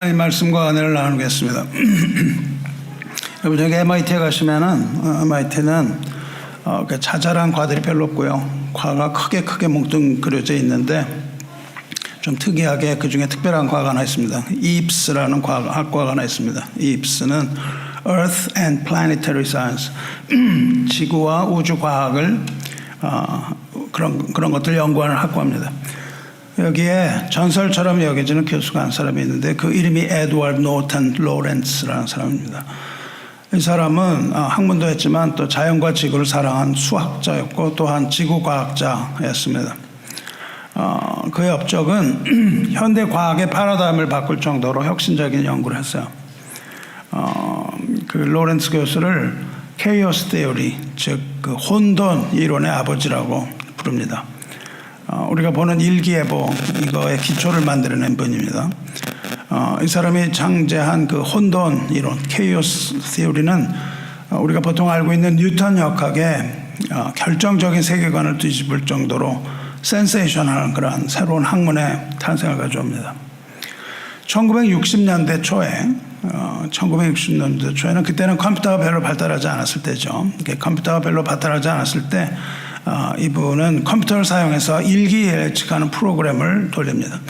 이 말씀과 은혜를 나누겠습니다. 여러분, 저기 MIT에 가시면은 MIT는 자잘한 과들이 별로 없고요. 과가 크게 뭉뚱그려져 있는데 좀 특이하게 그 중에 특별한 과가 하나 있습니다. EIPS라는 학과가 하나 있습니다. EIPS는 Earth and Planetary Science, 지구와 우주 과학을 그런 것들 연구하는 학과입니다. 여기에 전설처럼 여겨지는 교수가 한 사람이 있는데 그 이름이 에드워드 노튼 로렌스라는 사람입니다. 이 사람은 학문도 했지만 또 자연과 지구를 사랑한 수학자였고 또한 지구과학자였습니다. 그의 업적은 현대 과학의 파라다임을 바꿀 정도로 혁신적인 연구를 했어요. 그 로렌스 교수를 케이오스 테오리, 즉 그 혼돈 이론의 아버지라고 부릅니다. 우리가 보는 일기예보 이거의 기초를 만들어낸 분입니다. 이 사람이 창제한 그 혼돈 이론, 케이오스 테오리는 우리가 보통 알고 있는 뉴턴 역학의 결정적인 세계관을 뒤집을 정도로 센세이셔널한 그러한 새로운 학문의 탄생을 가져옵니다. 1960년대 초에는 그때는 컴퓨터가 별로 발달하지 않았을 때죠. 컴퓨터가 별로 발달하지 않았을 때 이분은 컴퓨터를 사용해서 일기 예측하는 프로그램을 돌립니다.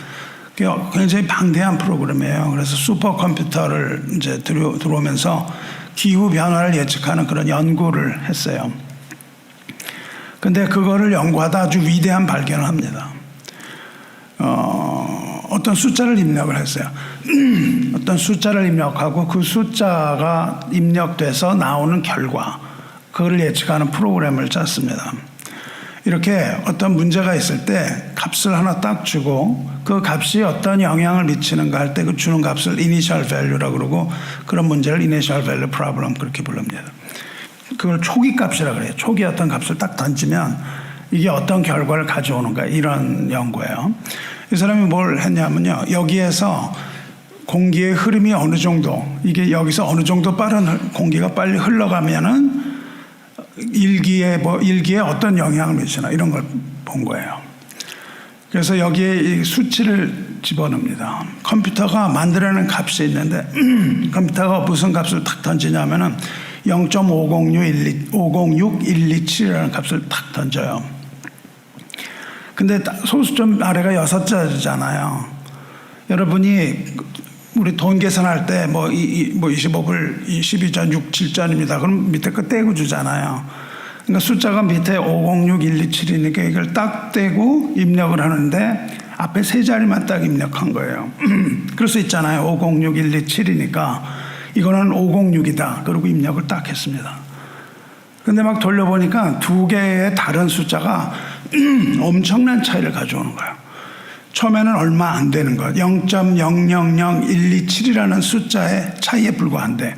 굉장히 방대한 프로그램이에요. 그래서 슈퍼컴퓨터를 이제 들어오면서 기후 변화를 예측하는 그런 연구를 했어요. 근데 그거를 연구하다 아주 위대한 발견을 합니다. 어떤 숫자를 입력을 했어요. 어떤 숫자를 입력하고 그 숫자가 입력돼서 나오는 결과, 그걸 예측하는 프로그램을 짰습니다. 이렇게 어떤 문제가 있을 때 값을 하나 딱 주고 그 값이 어떤 영향을 미치는가 할 때 그 주는 값을 initial value라고 그러고 그런 문제를 initial value problem 그렇게 부릅니다. 그걸 초기 값이라고 그래요. 초기 어떤 값을 딱 던지면 이게 어떤 결과를 가져오는가, 이런 연구예요. 이 사람이 뭘 했냐면요, 여기에서 공기의 흐름이 어느 정도, 이게 여기서 어느 정도 빠른 공기가 빨리 흘러가면은 일기에 어떤 영향을 미치나, 이런 걸 본 거예요. 그래서 여기에 이 수치를 집어넣습니다. 컴퓨터가 만들어낸 값이 있는데 컴퓨터가 무슨 값을 탁 던지냐면은 0.506127이라는 값을 탁 던져요. 근데 소수점 아래가 6자리잖아요. 여러분이 우리 돈 계산할 때 25불 12전 67전입니다. 그럼 밑에 거 떼고 주잖아요. 그러니까 숫자가 밑에 506127이니까 이걸 딱 떼고 입력을 하는데 앞에 세 자리만 딱 입력한 거예요. 그럴 수 있잖아요. 506127이니까 이거는 506이다. 그리고 입력을 딱 했습니다. 근데 막 돌려보니까 두 개의 다른 숫자가 엄청난 차이를 가져오는 거예요. 처음에는 얼마 안 되는 거예요. 0.000127이라는 숫자의 차이에 불과한데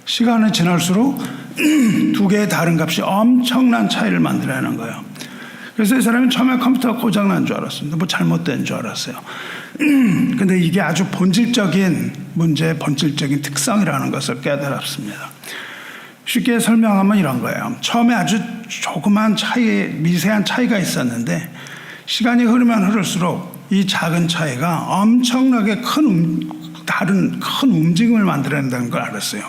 시간이 지날수록 두 개의 다른 값이 엄청난 차이를 만들어내는 거예요. 그래서 이 사람이 처음에 컴퓨터가 고장난 줄 알았습니다. 뭐 잘못된 줄 알았어요. 근데 이게 아주 본질적인 문제의 본질적인 특성이라는 것을 깨달았습니다. 쉽게 설명하면 이런 거예요. 처음에 아주 조그만 미세한 차이가 있었는데 시간이 흐르면 흐를수록 이 작은 차이가 엄청나게 다른 큰 움직임을 만들어낸다는 걸 알았어요.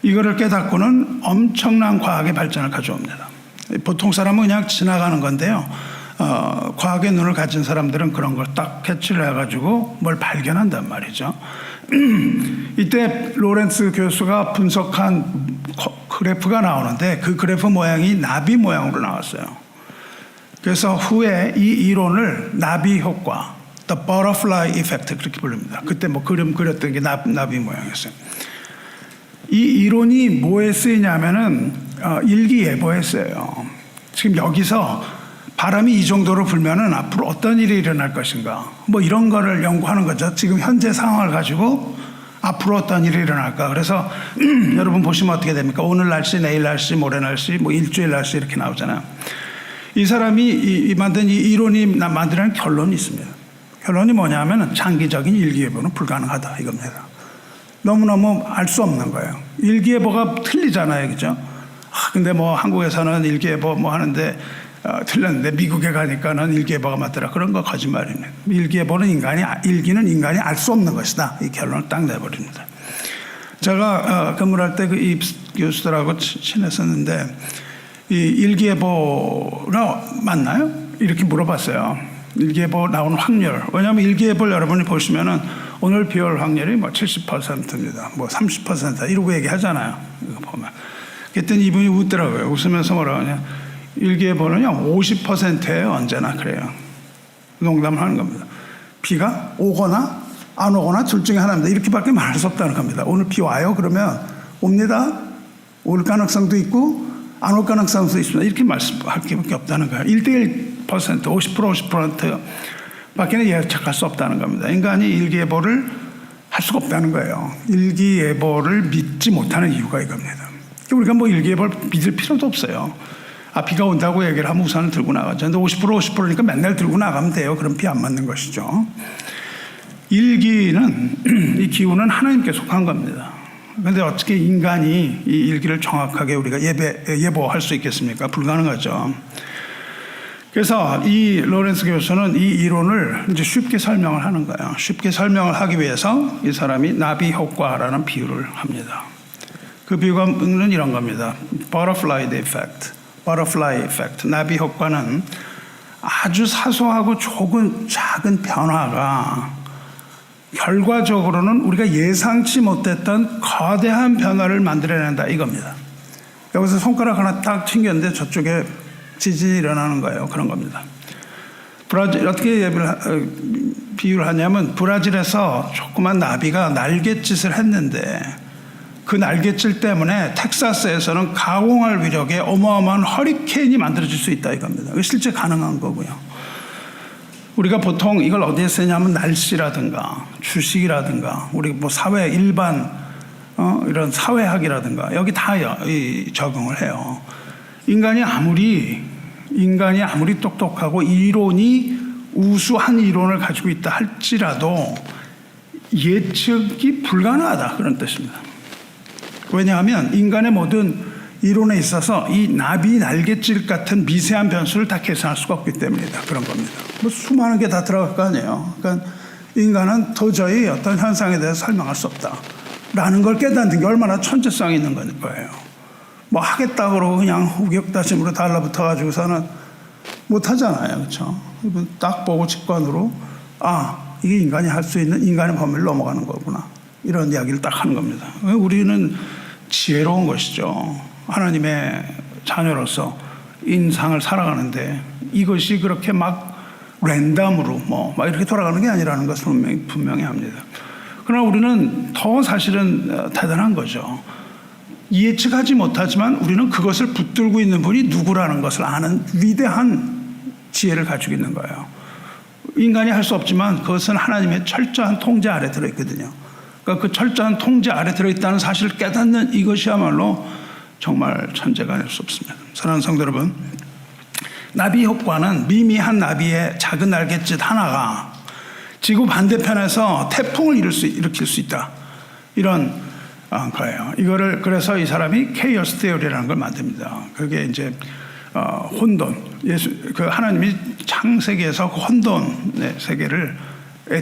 이거를 깨닫고는 엄청난 과학의 발전을 가져옵니다. 보통 사람은 그냥 지나가는 건데요. 과학의 눈을 가진 사람들은 그런 걸 딱 캐치를 해가지고 뭘 발견한단 말이죠. 이때 로렌스 교수가 분석한 그래프가 나오는데 그 그래프 모양이 나비 모양으로 나왔어요. 그래서 후에 이 이론을 나비 효과, the butterfly effect 그렇게 부릅니다. 그때 그림 그렸던 게 나비 모양이었어요. 이 이론이 뭐에 쓰이냐면은 일기예보에 쓰여요. 지금 여기서 바람이 이 정도로 불면은 앞으로 어떤 일이 일어날 것인가, 이런 거를 연구하는 거죠. 지금 현재 상황을 가지고 앞으로 어떤 일이 일어날까. 그래서 여러분 보시면 어떻게 됩니까? 오늘 날씨, 내일 날씨, 모레 날씨, 일주일 날씨 이렇게 나오잖아요. 이 사람이 만든 이 이론이 만드는 결론이 있습니다. 결론이 뭐냐면 장기적인 일기예보는 불가능하다 이겁니다. 너무너무 알 수 없는 거예요. 일기예보가 틀리잖아요, 그죠? 근데 한국에서는 일기예보 하는데 틀렸는데 미국에 가니까는 일기예보가 맞더라. 그런 거 거짓말입니다. 일기는 인간이 알 수 없는 것이다. 이 결론을 딱 내버립니다. 제가 근무할 때 그 이 교수들하고 친했었는데 이 일기예보가 맞나요? 이렇게 물어봤어요. 일기예보 나오는 확률. 왜냐하면 일기예보를 여러분이 보시면은 오늘 비 올 확률이 뭐 70%입니다. 뭐 30% 이러고 얘기하잖아요. 이거 보면. 그랬더니 이분이 웃더라고요. 웃으면서 뭐라고 하냐. 일기예보는요 50%예요. 언제나 그래요. 농담을 하는 겁니다. 비가 오거나 안 오거나 둘 중에 하나입니다. 이렇게밖에 말할 수 없다는 겁니다. 오늘 비 와요? 그러면 옵니다. 올 가능성도 있고 안 올 가능성도 있습니다. 이렇게 말씀할 게밖에 없다는 거예요. 1대1%, 50% 밖에는 예측할 수 없다는 겁니다. 인간이 일기예보를 할 수가 없다는 거예요. 일기예보를 믿지 못하는 이유가 이겁니다. 우리가 뭐 일기예보를 믿을 필요도 없어요. 비가 온다고 얘기를 하면 우산을 들고 나가죠. 근데 50%니까 맨날 들고 나가면 돼요. 그럼 비 안 맞는 것이죠. 일기는, 이 기운은 하나님께 속한 겁니다. 그런데 어떻게 인간이 이 일기를 정확하게 우리가 예보할 수 있겠습니까? 불가능하죠. 그래서 이 로렌스 교수는 이 이론을 이제 쉽게 설명을 하는 거예요. 쉽게 설명을 하기 위해서 이 사람이 나비 효과라는 비유를 합니다. 그 비유는 이런 겁니다. Butterfly effect. Butterfly effect. 나비 효과는 아주 사소하고 작은 변화가 결과적으로는 우리가 예상치 못했던 거대한 변화를 만들어낸다 이겁니다. 여기서 손가락 하나 딱 튕겼는데 저쪽에 지진이 일어나는 거예요. 그런 겁니다. 브라질 어떻게 비유를 하냐면 브라질에서 조그만 나비가 날갯짓을 했는데 그 날갯짓 때문에 텍사스에서는 가공할 위력의 어마어마한 허리케인이 만들어질 수 있다 이겁니다. 실제 가능한 거고요. 우리가 보통 이걸 어디에 쓰냐면 날씨라든가 주식이라든가 우리 뭐 사회 일반 이런 사회학이라든가 여기 다 적용을 해요. 인간이 아무리 똑똑하고 이론이 우수한 이론을 가지고 있다 할지라도 예측이 불가능하다 그런 뜻입니다. 왜냐하면 인간의 모든 이론에 있어서 이 나비 날갯짓 같은 미세한 변수를 다 계산할 수가 없기 때문이다. 그런 겁니다. 뭐 수많은 게 다 들어갈 거 아니에요. 그러니까 인간은 도저히 어떤 현상에 대해서 설명할 수 없다라는 걸 깨닫는 게 얼마나 천재성이 있는 거예요. 뭐 하겠다고 그러고 그냥 우격다짐으로 달라붙어가지고서는 못하잖아요. 그렇죠? 이분 딱 보고 직관으로 이게 인간이 할 수 있는 인간의 범위를 넘어가는 거구나. 이런 이야기를 딱 하는 겁니다. 우리는 지혜로운 것이죠. 하나님의 자녀로서 인상을 살아가는데 이것이 그렇게 막 랜덤으로 막 이렇게 돌아가는 게 아니라는 것을 분명히 합니다. 그러나 우리는 더 사실은 대단한 거죠. 예측하지 못하지만 우리는 그것을 붙들고 있는 분이 누구라는 것을 아는 위대한 지혜를 가지고 있는 거예요. 인간이 할 수 없지만 그것은 하나님의 철저한 통제 아래 들어있거든요. 그러니까 그 철저한 통제 아래 들어있다는 사실을 깨닫는 이것이야말로 정말 천재가 아닐 수 없습니다. 사랑하는 성도 여러분, 나비 효과는 미미한 나비의 작은 날갯짓 하나가 지구 반대편에서 태풍을 일으킬 수 있다. 이런 거예요. 이거를 그래서 이 사람이 케이오스 테오리라는 걸 만듭니다. 그게 이제 혼돈, 그 하나님이 창세기에서 그 혼돈의 세계를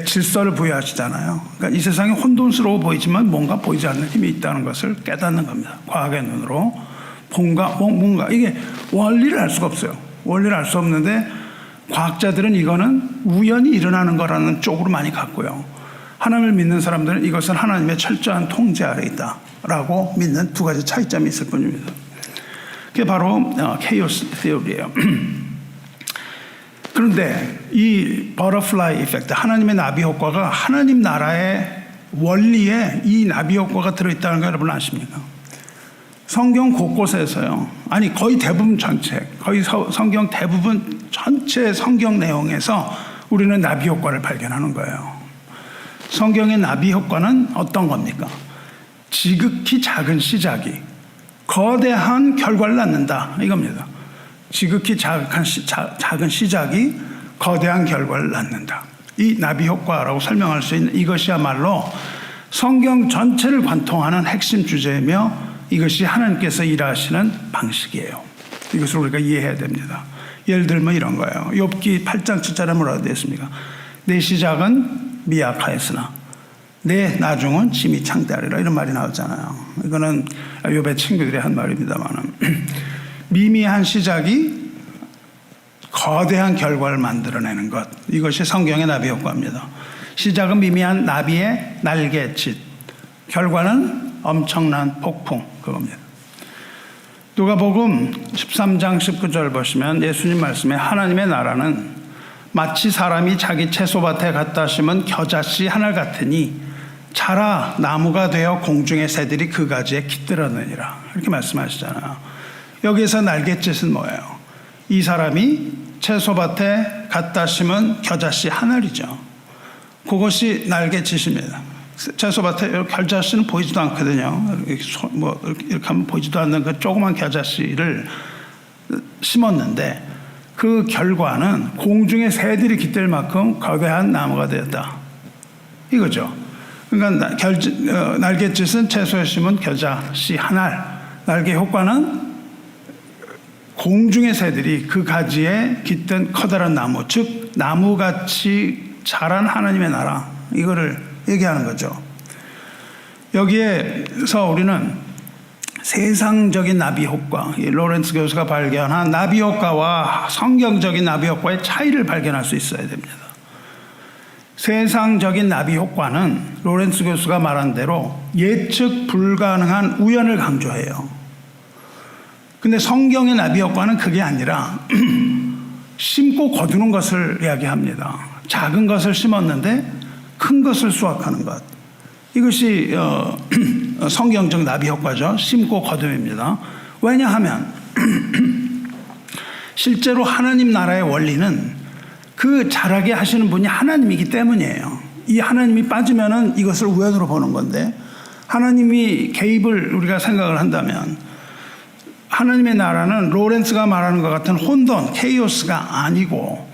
질서를 부여하시잖아요. 그러니까 이 세상이 혼돈스러워 보이지만 뭔가 보이지 않는 힘이 있다는 것을 깨닫는 겁니다. 과학의 눈으로 뭔가 이게 원리를 알 수가 없어요. 원리를 알 수 없는데 과학자들은 이거는 우연히 일어나는 거라는 쪽으로 많이 갔고요. 하나님을 믿는 사람들은 이것은 하나님의 철저한 통제 아래 있다라고 믿는 두 가지 차이점이 있을 뿐입니다. 그게 바로 케이오스 테오리예요. 그런데 이 버터플라이 이펙트, 하나님의 나비 효과가 하나님 나라의 원리에 이 나비 효과가 들어있다는 거 여러분 아십니까? 성경 곳곳에서요. 아니 거의 대부분 거의 성경 대부분 전체 성경 내용에서 우리는 나비 효과를 발견하는 거예요. 성경의 나비 효과는 어떤 겁니까? 지극히 작은 시작이 거대한 결과를 낳는다 이겁니다. 지극히 작은 시작이 거대한 결과를 낳는다. 이 나비 효과라고 설명할 수 있는 이것이야말로 성경 전체를 관통하는 핵심 주제이며 이것이 하나님께서 일하시는 방식이에요. 이것을 우리가 이해해야 됩니다. 예를 들면 이런 거예요. 욥기 8장 7절에 뭐라고 되어 있습니까? 내 시작은 미약하였으나 내 나중은 심히 창대하리라, 이런 말이 나오잖아요. 이거는 욥의 친구들이 한 말입니다만 미미한 시작이 거대한 결과를 만들어내는 것, 이것이 성경의 나비 효과입니다. 시작은 미미한 나비의 날갯짓, 결과는 엄청난 폭풍, 그겁니다. 누가복음 13장 19절 보시면 예수님 말씀에 하나님의 나라는 마치 사람이 자기 채소밭에 갖다 심은 겨자씨 하나 같으니 자라 나무가 되어 공중의 새들이 그 가지에 깃들어내니라, 이렇게 말씀하시잖아요. 여기에서 날갯짓은 뭐예요? 이 사람이 채소밭에 갖다 심은 겨자씨 한 알이죠. 그것이 날갯짓입니다. 채소밭에 겨자씨는 보이지도 않거든요. 이렇게 하면 보이지도 않는 그 조그만 겨자씨를 심었는데 그 결과는 공중의 새들이 깃들 만큼 거대한 나무가 되었다, 이거죠. 그러니까 날갯짓은 채소에 심은 겨자씨 한 알, 날개 효과는 공중의 새들이 그 가지에 깃든 커다란 나무, 즉 나무같이 자란 하나님의 나라, 이거를 얘기하는 거죠. 여기에서 우리는 세상적인 나비 효과, 로렌스 교수가 발견한 나비 효과와 성경적인 나비 효과의 차이를 발견할 수 있어야 됩니다. 세상적인 나비 효과는 로렌스 교수가 말한 대로 예측 불가능한 우연을 강조해요. 근데 성경의 나비 효과는 그게 아니라 심고 거두는 것을 이야기합니다. 작은 것을 심었는데 큰 것을 수확하는 것, 이것이 성경적 나비 효과죠. 심고 거둠입니다. 왜냐하면 실제로 하나님 나라의 원리는 그 자라게 하시는 분이 하나님이기 때문이에요. 이 하나님이 빠지면은 이것을 우연으로 보는 건데, 하나님이 개입을 우리가 생각을 한다면 하나님의 나라는 로렌스가 말하는 것 같은 혼돈, 케이오스가 아니고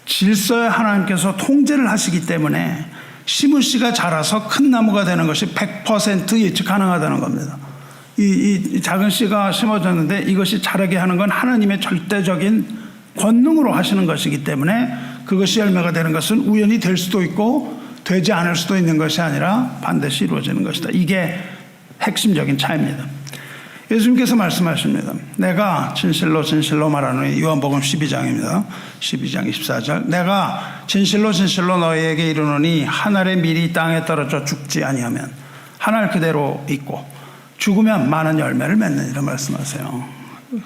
질서의 하나님께서 통제를 하시기 때문에 심은 씨가 자라서 큰 나무가 되는 것이 100% 예측 가능하다는 겁니다. 이 작은 씨가 심어졌는데 이것이 자라게 하는 건 하나님의 절대적인 권능으로 하시는 것이기 때문에 그것이 열매가 되는 것은 우연히 될 수도 있고 되지 않을 수도 있는 것이 아니라 반드시 이루어지는 것이다. 이게 핵심적인 차이입니다. 예수님께서 말씀하십니다. 내가 진실로 진실로 말하노니, 요한복음 12장입니다. 12장 24절. 내가 진실로 진실로 너희에게 이르노니 한 알의 밀이 땅에 떨어져 죽지 아니하면 한 알 그대로 있고 죽으면 많은 열매를 맺느니라 말씀하세요.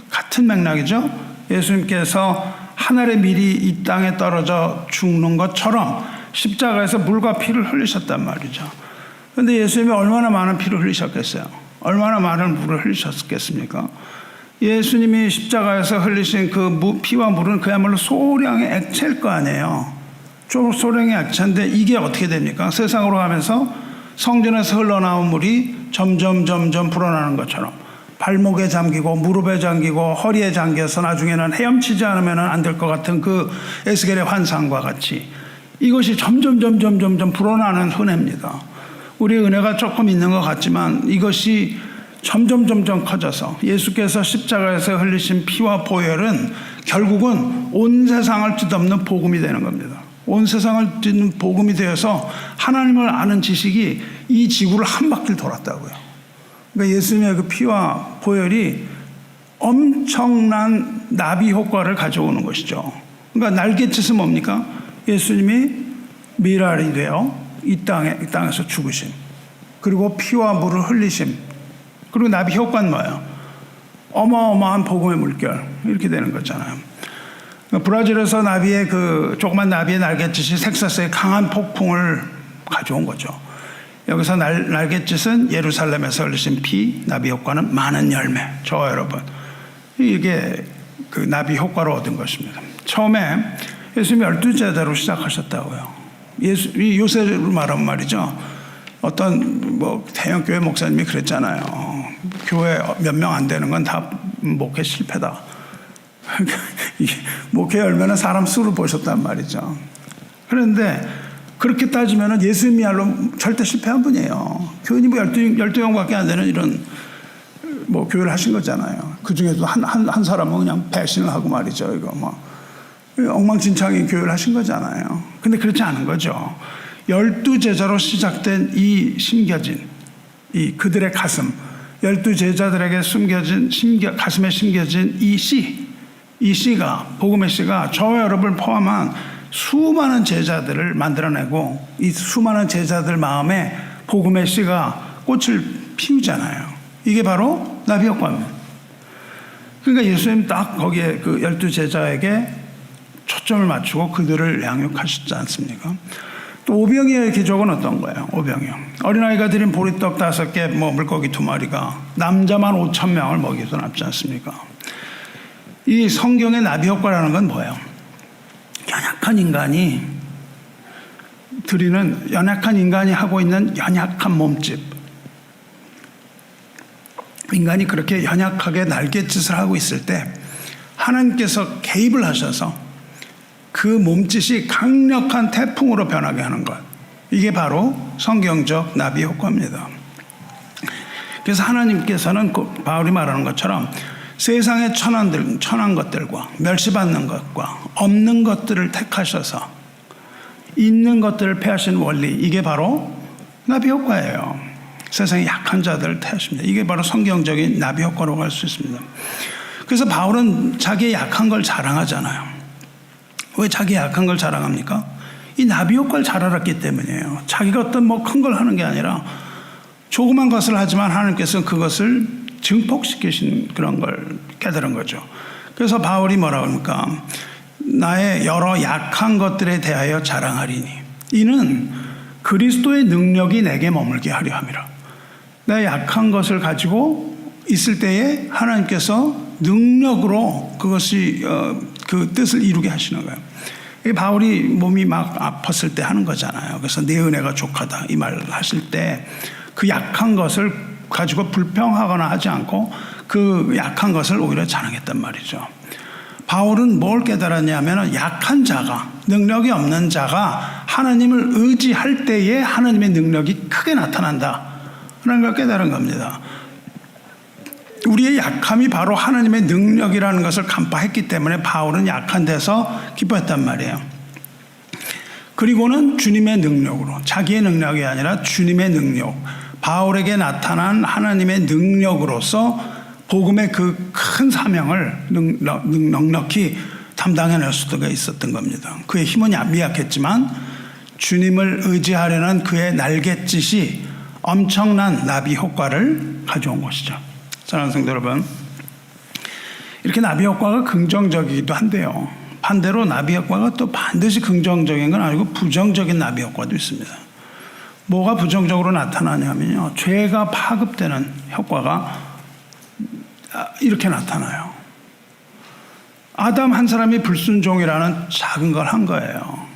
같은 맥락이죠. 예수님께서 한 알의 밀이 이 땅에 떨어져 죽는 것처럼 십자가에서 물과 피를 흘리셨단 말이죠. 그런데 예수님이 얼마나 많은 피를 흘리셨겠어요? 얼마나 많은 물을 흘리셨겠습니까? 예수님이 십자가에서 흘리신 그 피와 물은 그야말로 소량의 액체일 거 아니에요. 소량의 액체인데 이게 어떻게 됩니까? 세상으로 가면서 성전에서 흘러나온 물이 점점 불어나는 것처럼 발목에 잠기고 무릎에 잠기고 허리에 잠겨서 나중에는 헤엄치지 않으면 안 될 것 같은 그 에스겔의 환상과 같이 이것이 점점 불어나는 은혜입니다. 우리의 은혜가 조금 있는 것 같지만 이것이 점점 커져서 예수께서 십자가에서 흘리신 피와 보혈은 결국은 온 세상을 뒤덮는 복음이 되는 겁니다. 온 세상을 뒤덮는 복음이 되어서 하나님을 아는 지식이 이 지구를 한 바퀴를 돌았다고요. 그러니까 예수님의 그 피와 보혈이 엄청난 나비 효과를 가져오는 것이죠. 그러니까 날갯짓은 뭡니까? 예수님이 밀알이 되어 이 땅에서 죽으심, 그리고 피와 물을 흘리심, 그리고 나비 효과는 뭐예요? 어마어마한 복음의 물결, 이렇게 되는 거잖아요. 브라질에서 나비의 조그만 나비의 날갯짓이 텍사스의 강한 폭풍을 가져온 거죠. 여기서 날갯짓은 예루살렘에서 흘리신 피, 나비 효과는 많은 열매. 저와 여러분, 이게 그 나비 효과로 얻은 것입니다. 처음에 예수님이 12제자로 시작하셨다고요. 요새로 말하면 말이죠. 어떤 대형 교회 목사님이 그랬잖아요. 교회 몇 명 안 되는 건 다 목회 실패다. 목회 열매는 사람 수를 보셨단 말이죠. 그런데 그렇게 따지면 예수님이야말로 절대 실패한 분이에요. 교인이 12명밖에 안 되는 이런 교회를 하신 거잖아요. 그 중에도 한 사람은 그냥 배신을 하고 말이죠. 이거 엉망진창의 교회를 하신 거잖아요. 근데 그렇지 않은 거죠. 12제자로 시작된 이 심겨진, 이 그들의 가슴, 12제자들에게 숨겨진, 가슴에 심겨진 이 씨가, 복음의 씨가 저와 여러분을 포함한 수많은 제자들을 만들어내고 이 수많은 제자들 마음에 복음의 씨가 꽃을 피우잖아요. 이게 바로 나비 효과입니다. 그러니까 예수님 딱 거기에 그 12제자에게 초점을 맞추고 그들을 양육하셨지 않습니까? 또 오병이어의 기적은 어떤 거예요? 오병이어. 어린아이가 드린 보리떡 5개, 물고기 2마리가 남자만 5,000명을 먹이서 남지 않습니까? 이 성경의 나비 효과라는 건 뭐예요? 연약한 인간이 하고 있는 연약한 몸집. 인간이 그렇게 연약하게 날갯짓을 하고 있을 때 하나님께서 개입을 하셔서 그 몸짓이 강력한 태풍으로 변하게 하는 것. 이게 바로 성경적 나비 효과입니다. 그래서 하나님께서는 바울이 말하는 것처럼 세상의 천한 것들과 멸시받는 것과 없는 것들을 택하셔서 있는 것들을 패하시는 원리, 이게 바로 나비 효과예요. 세상의 약한 자들을 택하십니다. 이게 바로 성경적인 나비 효과라고 할 수 있습니다. 그래서 바울은 자기의 약한 걸 자랑하잖아요. 왜 자기 약한 걸 자랑합니까? 이 나비 효과를 잘 알았기 때문이에요. 자기가 어떤 큰 걸 하는 게 아니라 조그만 것을 하지만 하나님께서는 그것을 증폭시키신 그런 걸 깨달은 거죠. 그래서 바울이 뭐라고 합니까? 나의 여러 약한 것들에 대하여 자랑하리니 이는 그리스도의 능력이 내게 머물게 하려 함이라. 내 약한 것을 가지고 있을 때에 하나님께서 능력으로 그것이 그 뜻을 이루게 하시는 거예요. 바울이 몸이 막 아팠을 때 하는 거잖아요. 그래서 내 은혜가 족하다 이 말을 하실 때 그 약한 것을 가지고 불평하거나 하지 않고 그 약한 것을 오히려 자랑했단 말이죠. 바울은 뭘 깨달았냐면 약한 자가, 능력이 없는 자가 하나님을 의지할 때에 하나님의 능력이 크게 나타난다 라는 걸 깨달은 겁니다. 우리의 약함이 바로 하나님의 능력이라는 것을 간파했기 때문에 바울은 약한 데서 기뻐했단 말이에요. 그리고는 주님의 능력으로, 자기의 능력이 아니라 주님의 능력, 바울에게 나타난 하나님의 능력으로서 복음의 그 큰 사명을 넉넉히 담당해낼 수가 있었던 겁니다. 그의 힘은 미약했지만 주님을 의지하려는 그의 날갯짓이 엄청난 나비 효과를 가져온 것이죠. 사랑하는 성도 여러분, 이렇게 나비 효과가 긍정적이기도 한데요, 반대로 나비 효과가 또 반드시 긍정적인 건 아니고 부정적인 나비 효과도 있습니다. 뭐가 부정적으로 나타나냐면요, 죄가 파급되는 효과가 이렇게 나타나요. 아담 한 사람이 불순종이라는 작은 걸 한 거예요.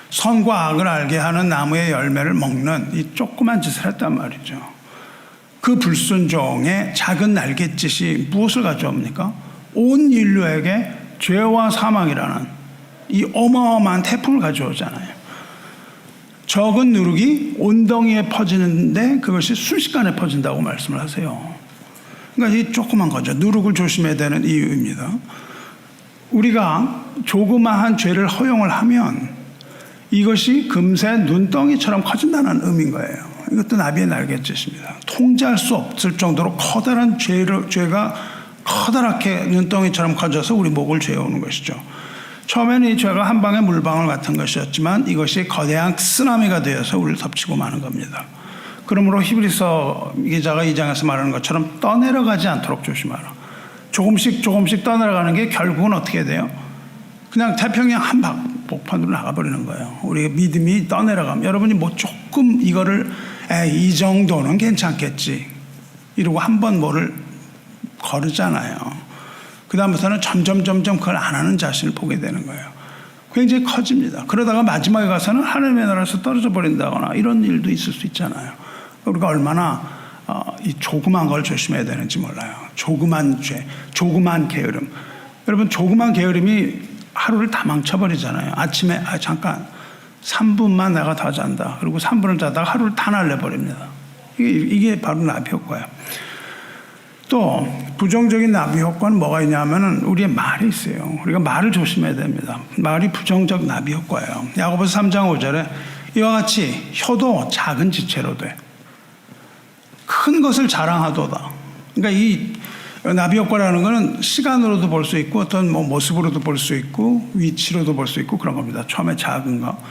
선과 악을 알게 하는 나무의 열매를 먹는 이 조그만 짓을 했단 말이죠. 그 불순종의 작은 날갯짓이 무엇을 가져옵니까? 온 인류에게 죄와 사망이라는 이 어마어마한 태풍을 가져오잖아요. 적은 누룩이 온덩이에 퍼지는데 그것이 순식간에 퍼진다고 말씀을 하세요. 그러니까 이 조그만 거죠. 누룩을 조심해야 되는 이유입니다. 우리가 조그마한 죄를 허용을 하면 이것이 금세 눈덩이처럼 커진다는 의미인 거예요. 이것도 나비의 날갯짓입니다. 통제할 수 없을 정도로 커다란 죄가 커다랗게 눈덩이처럼 커져서 우리 목을 죄어오는 것이죠. 처음에는 이 죄가 한 방의 물방울 같은 것이었지만 이것이 거대한 쓰나미가 되어서 우리를 덮치고 마는 겁니다. 그러므로 히브리서 기자가 2장에서 말하는 것처럼 떠내려가지 않도록 조심하라. 조금씩 떠내려가는 게 결국은 어떻게 돼요? 그냥 태평양 한복판으로 나가버리는 거예요. 우리의 믿음이 떠내려가면, 여러분이 조금 이거를 이 정도는 괜찮겠지 이러고 한번 뭐를 거르잖아요. 그 다음부터는 점점 그걸 안 하는 자신을 보게 되는 거예요. 굉장히 커집니다. 그러다가 마지막에 가서는 하나님의 나라에서 떨어져 버린다거나 이런 일도 있을 수 있잖아요. 우리가 얼마나 이 조그만 걸 조심해야 되는지 몰라요. 조그만 죄, 조그만 게으름. 여러분, 조그만 게으름이 하루를 다 망쳐버리잖아요. 아침에 잠깐 3분만 내가 더 잔다. 그리고 3분을 자다가 하루를 다 날려버립니다. 이게 바로 나비 효과예요. 또 부정적인 나비 효과는 뭐가 있냐면은 우리의 말이 있어요. 우리가 말을 조심해야 됩니다. 말이 부정적 나비 효과예요. 야고보서 3장 5절에 이와 같이 혀도 작은 지체로 돼. 큰 것을 자랑하도다. 그러니까 이 나비 효과라는 것은 시간으로도 볼 수 있고 어떤 뭐 모습으로도 볼 수 있고 위치로도 볼 수 있고 그런 겁니다. 처음에 작은 거.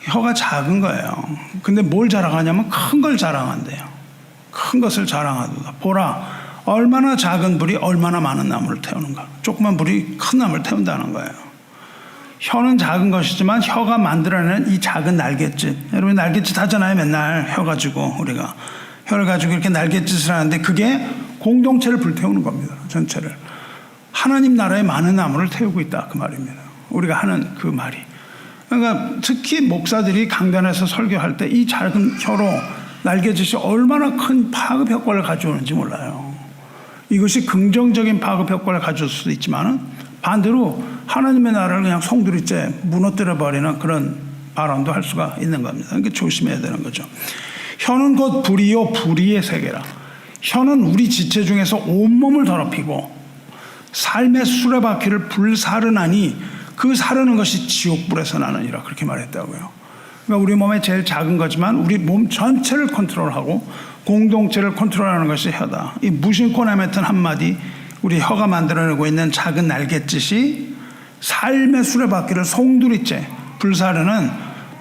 혀가 작은 거예요. 근데 뭘 자랑하냐면 큰 걸 자랑한대요. 큰 것을 자랑하도다. 보라, 얼마나 작은 불이 얼마나 많은 나무를 태우는가. 조그만 불이 큰 나무를 태운다는 거예요. 혀는 작은 것이지만 혀가 만들어내는 이 작은 날갯짓. 여러분 날갯짓 하잖아요. 맨날 혀 가지고 우리가. 혀를 가지고 이렇게 날갯짓을 하는데 그게 공동체를 불태우는 겁니다. 전체를. 하나님 나라의 많은 나무를 태우고 있다. 그 말입니다. 우리가 하는 그 말이. 그러니까 특히 목사들이 강단에서 설교할 때 이 작은 혀로 날갯짓이 얼마나 큰 파급 효과를 가져오는지 몰라요. 이것이 긍정적인 파급 효과를 가져올 수도 있지만 반대로 하나님의 나라를 그냥 송두리째 무너뜨려버리는 그런 발언도 할 수가 있는 겁니다. 그러니까 조심해야 되는 거죠. 혀는 곧 불이요 불의의 세계라. 혀는 우리 지체 중에서 온몸을 더럽히고 삶의 수레바퀴를 불사르나니 그 사르는 것이 지옥불에서 나느니라. 그렇게 말했다고요. 그러니까 우리 몸에 제일 작은 거지만 우리 몸 전체를 컨트롤하고 공동체를 컨트롤하는 것이 혀다. 이 무심코 내뱉은 한마디, 우리 혀가 만들어내고 있는 작은 날갯짓이 삶의 수레바퀴를 송두리째 불사르는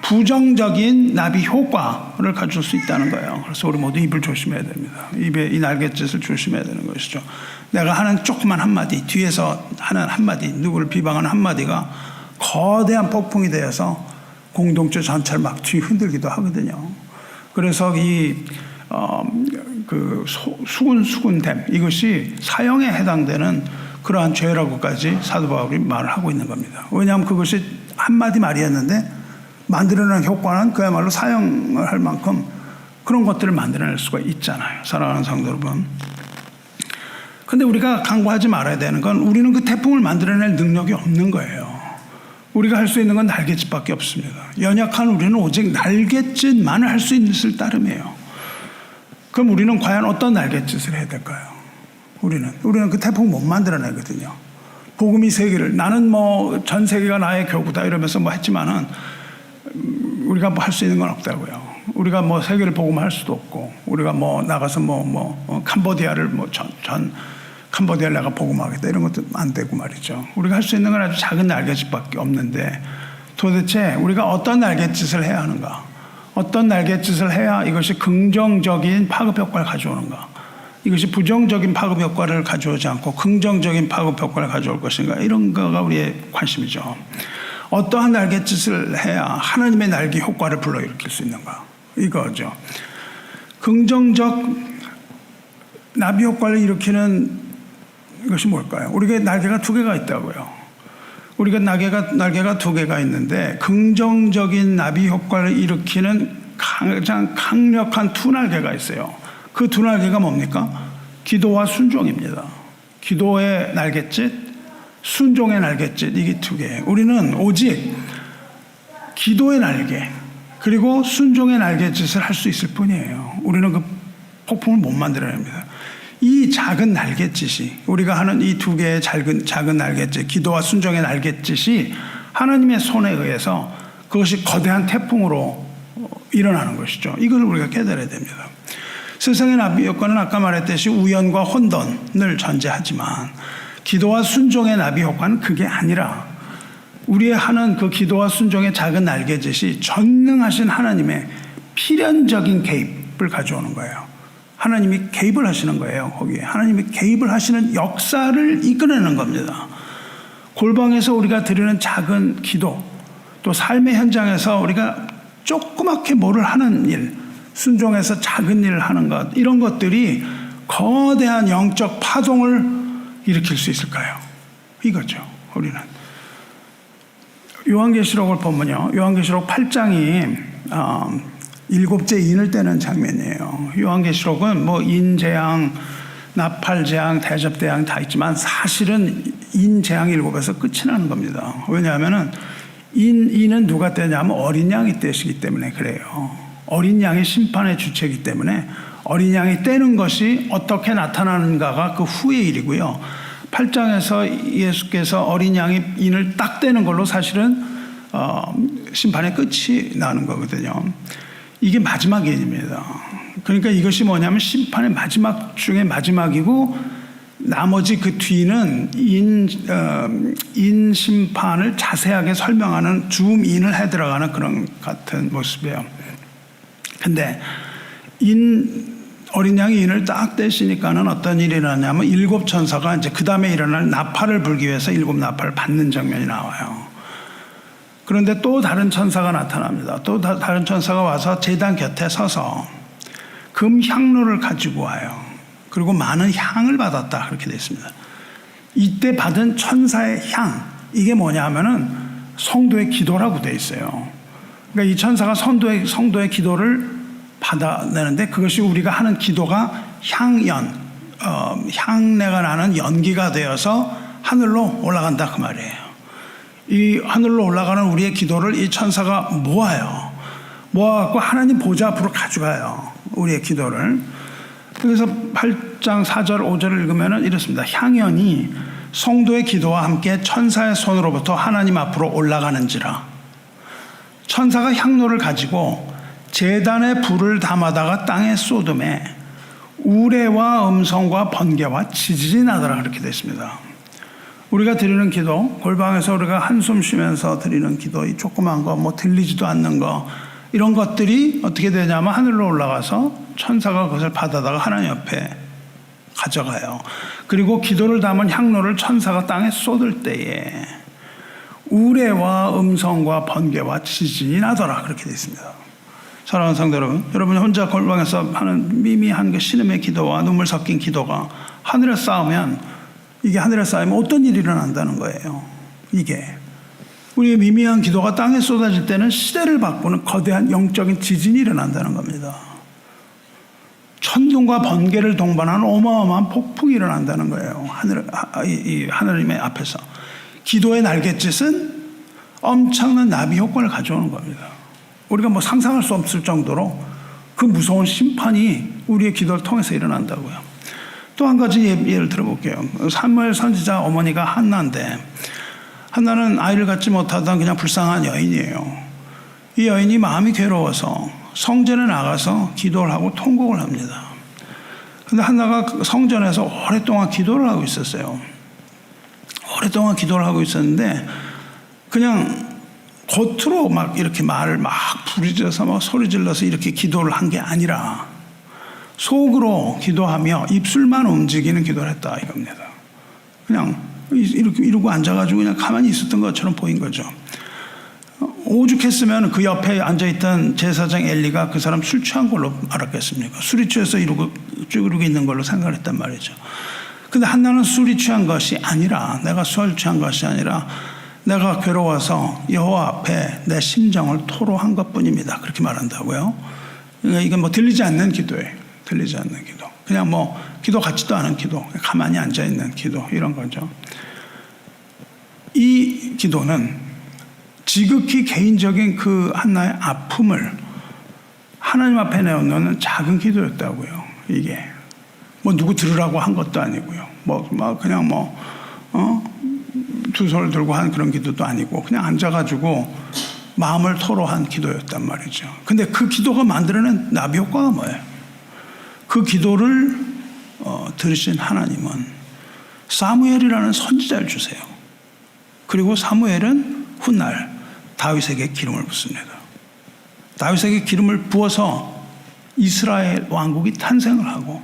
부정적인 나비 효과를 가질 수 있다는 거예요. 그래서 우리 모두 입을 조심해야 됩니다. 입에 이 날갯짓을 조심해야 되는 것이죠. 내가 하는 조그만 한마디, 뒤에서 하는 한마디, 누구를 비방하는 한마디가 거대한 폭풍이 되어서 공동체 전체를 막 뒤흔들기도 하거든요. 그래서 수군됨, 이것이 사형에 해당되는 그러한 죄라고까지 사도 바울이 말을 하고 있는 겁니다. 왜냐하면 그것이 한마디 말이었는데 만들어내는 효과는 그야말로 사형을 할 만큼 그런 것들을 만들어낼 수가 있잖아요. 사랑하는 성도 여러분. 근데 우리가 간과하지 말아야 되는 건 우리는 그 태풍을 만들어낼 능력이 없는 거예요. 우리가 할 수 있는 건 날갯짓밖에 없습니다. 연약한 우리는 오직 날갯짓만을 할 수 있을 따름이에요. 그럼 우리는 과연 어떤 날갯짓을 해야 될까요? 우리는 그 태풍 못 만들어내거든요. 복음이 세계를, 나는 뭐 전 세계가 나의 교구다 이러면서 뭐 했지만은 우리가 뭐 할 수 있는 건 없다고요. 우리가 뭐 세계를 복음할 수도 없고, 우리가 뭐 나가서 캄보디아를 캄보디아를 내가 복음하겠다 이런 것도 안 되고 말이죠. 우리가 할 수 있는 건 아주 작은 날갯짓밖에 없는데 도대체 우리가 어떤 날갯짓을 해야 하는가? 어떤 날갯짓을 해야 이것이 긍정적인 파급 효과를 가져오는가? 이것이 부정적인 파급 효과를 가져오지 않고 긍정적인 파급 효과를 가져올 것인가? 이런 거가 우리의 관심이죠. 어떠한 날갯짓을 해야 하나님의 날개 효과를 불러일으킬 수 있는가? 이거죠. 긍정적 나비 효과를 일으키는 이것이 뭘까요? 우리가 날개가 두 개가 있다고요. 우리가 날개가 두 개가 있는데 긍정적인 나비 효과를 일으키는 가장 강력한 두 날개가 있어요. 그 두 날개가 뭡니까? 기도와 순종입니다. 기도의 날갯짓, 순종의 날갯짓, 이게 두 개예요. 우리는 오직 기도의 날개 그리고 순종의 날갯짓을 할 수 있을 뿐이에요. 우리는 그 폭풍을 못 만들어냅니다. 이 작은 날갯짓이, 우리가 하는 이 두 개의 작은 날갯짓, 기도와 순종의 날갯짓이 하나님의 손에 의해서 그것이 거대한 태풍으로 일어나는 것이죠. 이걸 우리가 깨달아야 됩니다. 세상의 나비 효과는 아까 말했듯이 우연과 혼돈을 전제하지만 기도와 순종의 나비 효과는 그게 아니라 우리의 하는 그 기도와 순종의 작은 날갯짓이 전능하신 하나님의 필연적인 개입을 가져오는 거예요. 하나님이 개입을 하시는 거예요. 거기에 하나님이 개입을 하시는 역사를 이끌어내는 겁니다. 골방에서 우리가 드리는 작은 기도, 또 삶의 현장에서 우리가 조그맣게 뭐를 하는 일, 순종해서 작은 일을 하는 것, 이런 것들이 거대한 영적 파동을 일으킬 수 있을까요? 이거죠. 우리는 요한계시록을 보면요, 요한계시록 8장이 7째 인을 떼는 장면이에요. 요한계시록은 뭐 인재앙, 나팔재앙, 대접대앙 다 있지만 사실은 인재앙 7에서 끝이 나는 겁니다. 왜냐하면은 인은 누가 떼냐면 어린 양이 떼시기 때문에 그래요. 어린 양의 심판의 주체이기 때문에 어린 양이 떼는 것이 어떻게 나타나는가가 그 후의 일이고요. 8장에서 예수께서 어린 양이 인을 딱 떼는 걸로 사실은 심판의 끝이 나는 거거든요. 이게 마지막 인입니다. 그러니까 이것이 뭐냐면 심판의 마지막 중에 마지막이고 나머지 그 뒤는 인 심판을 자세하게 설명하는 줌인을 해 들어가는 그런 같은 모습이에요. 근데 어린 양이 인을 딱 떼시니까는 어떤 일이 일어나냐면 7 천사가 이제 그 다음에 일어날 나팔을 불기 위해서 7 나팔을 받는 장면이 나와요. 그런데 또 다른 천사가 나타납니다. 또 다른 천사가 와서 제단 곁에 서서 금 향로를 가지고 와요. 그리고 많은 향을 받았다 그렇게 되어 있습니다. 이때 받은 천사의 향, 이게 뭐냐 하면은 성도의 기도라고 되어 있어요. 그러니까 이 천사가 성도의 기도를 받아내는데 그것이 우리가 하는 기도가 향내가 나는 연기가 되어서 하늘로 올라간다 그 말이에요. 이 하늘로 올라가는 우리의 기도를 이 천사가 모아갖고 하나님 보좌 앞으로 가져가요. 우리의 기도를. 그래서 8장 4절 5절을 읽으면 이렇습니다. 향연이 성도의 기도와 함께 천사의 손으로부터 하나님 앞으로 올라가는지라. 천사가 향로를 가지고 제단에 불을 담아다가 땅에 쏟음에 우레와 음성과 번개와 지진이 나더라 그렇게 되어 있습니다. 우리가 드리는 기도, 골방에서 우리가 한숨 쉬면서 드리는 기도, 이 조그만 거, 뭐 들리지도 않는 거, 이런 것들이 어떻게 되냐면 하늘로 올라가서 천사가 그것을 받아다가 하나님 옆에 가져가요. 그리고 기도를 담은 향로를 천사가 땅에 쏟을 때에 우레와 음성과 번개와 지진이 나더라 그렇게 되어 있습니다. 사랑하는 성도 여러분, 여러분이 혼자 골방에서 하는 미미한 그 신음의 기도와 눈물 섞인 기도가 하늘에 쌓으면 이게 하늘에 쌓이면 어떤 일이 일어난다는 거예요. 이게 우리의 미미한 기도가 땅에 쏟아질 때는 시대를 바꾸는 거대한 영적인 지진이 일어난다는 겁니다. 천둥과 번개를 동반하는 어마어마한 폭풍이 일어난다는 거예요. 하나님의 앞에서. 기도의 날갯짓은 엄청난 나비 효과를 가져오는 겁니다. 우리가 뭐 상상할 수 없을 정도로 그 무서운 심판이 우리의 기도를 통해서 일어난다고요. 또 한 가지 예를 들어볼게요. 사무엘 선지자 어머니가 한나인데, 한나는 아이를 갖지 못하던 그냥 불쌍한 여인이에요. 이 여인이 마음이 괴로워서 성전에 나가서 기도를 하고 통곡을 합니다. 그런데 한나가 성전에서 오랫동안 기도를 하고 있었어요. 오랫동안 기도를 하고 있었는데 그냥 겉으로 막 이렇게 말을 막 부르짖어서 막 소리 질러서 이렇게 기도를 한 게 아니라 속으로 기도하며 입술만 움직이는 기도를 했다 이겁니다. 그냥 이렇게 이러고 앉아가지고 그냥 가만히 있었던 것처럼 보인 거죠. 오죽했으면 그 옆에 앉아있던 제사장 엘리가 그 사람 술 취한 걸로 알았겠습니까? 술이 취해서 이러고 있는 걸로 생각을 했단 말이죠. 근데 한나는 술이 취한 것이 아니라, 내가 술 취한 것이 아니라 내가 괴로워서 여호와 앞에 내 심정을 토로한 것뿐입니다. 그렇게 말한다고요. 그러니까 이건 뭐 들리지 않는 기도예요. 들리지 않는 기도. 그냥 뭐 기도 같지도 않은 기도. 가만히 앉아있는 기도. 이런 거죠. 이 기도는 지극히 개인적인 그 한나의 아픔을 하나님 앞에 내어놓는 작은 기도였다고요. 이게 뭐 누구 들으라고 한 것도 아니고요. 그냥 두 손을 들고 한 그런 기도도 아니고 그냥 앉아가지고 마음을 토로한 기도였단 말이죠. 근데 그 기도가 만들어낸 나비 효과가 뭐예요? 그 기도를 들으신 하나님은 사무엘이라는 선지자를 주세요. 그리고 사무엘은 훗날 다윗에게 기름을 붓습니다. 다윗에게 기름을 부어서 이스라엘 왕국이 탄생을 하고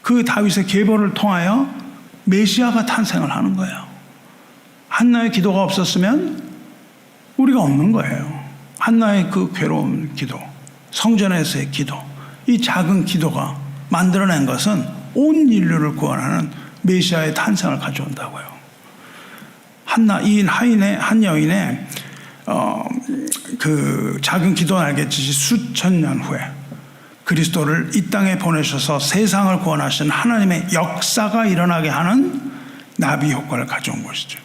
그 다윗의 계보를 통하여 메시아가 탄생을 하는 거예요. 한나의 기도가 없었으면 우리가 없는 거예요. 한나의 그 괴로운 기도, 성전에서의 기도, 이 작은 기도가 만들어낸 것은 온 인류를 구원하는 메시아의 탄생을 가져온다고요. 한 여인의 그 작은 기도 날갯짓이 수천 년 후에 그리스도를 이 땅에 보내셔서 세상을 구원하신 하나님의 역사가 일어나게 하는 나비 효과를 가져온 것이죠.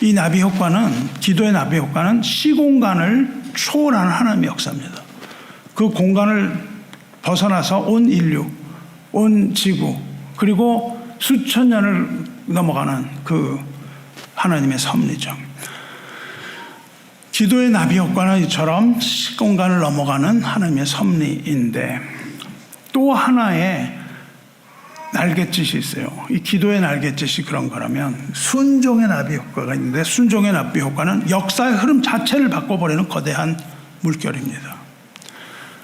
이 나비 효과는, 기도의 나비 효과는 시공간을 초월하는 하나님의 역사입니다. 그 공간을 벗어나서 온 인류, 온 지구, 그리고 수천 년을 넘어가는 그 하나님의 섭리죠. 기도의 나비 효과는 이처럼 시공간을 넘어가는 하나님의 섭리인데, 또 하나의 날갯짓이 있어요. 이 기도의 날갯짓이 그런 거라면 순종의 나비 효과가 있는데, 순종의 나비 효과는 역사의 흐름 자체를 바꿔버리는 거대한 물결입니다.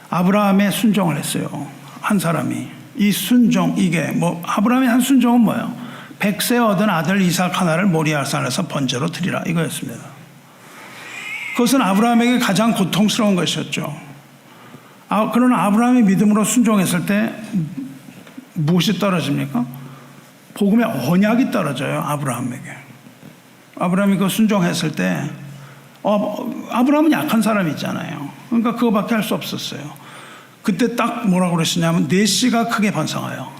아브라함의 순종을 했어요. 한 사람이. 이 순종, 이게 아브라함의 한 순종은 뭐예요? 100세 얻은 아들 이삭 하나를 모리아 산에서 번제로 드리라, 이거였습니다. 그것은 아브라함에게 가장 고통스러운 것이었죠. 그러나 아브라함이 믿음으로 순종했을 때 무엇이 떨어집니까? 복음의 언약이 떨어져요. 아브라함에게. 아브라함이 그 순종했을 때 아브라함은 약한 사람이잖아요. 그러니까 그거밖에 할 수 없었어요. 그때 딱 뭐라고 그러시냐면, 내 씨가 크게 번성하여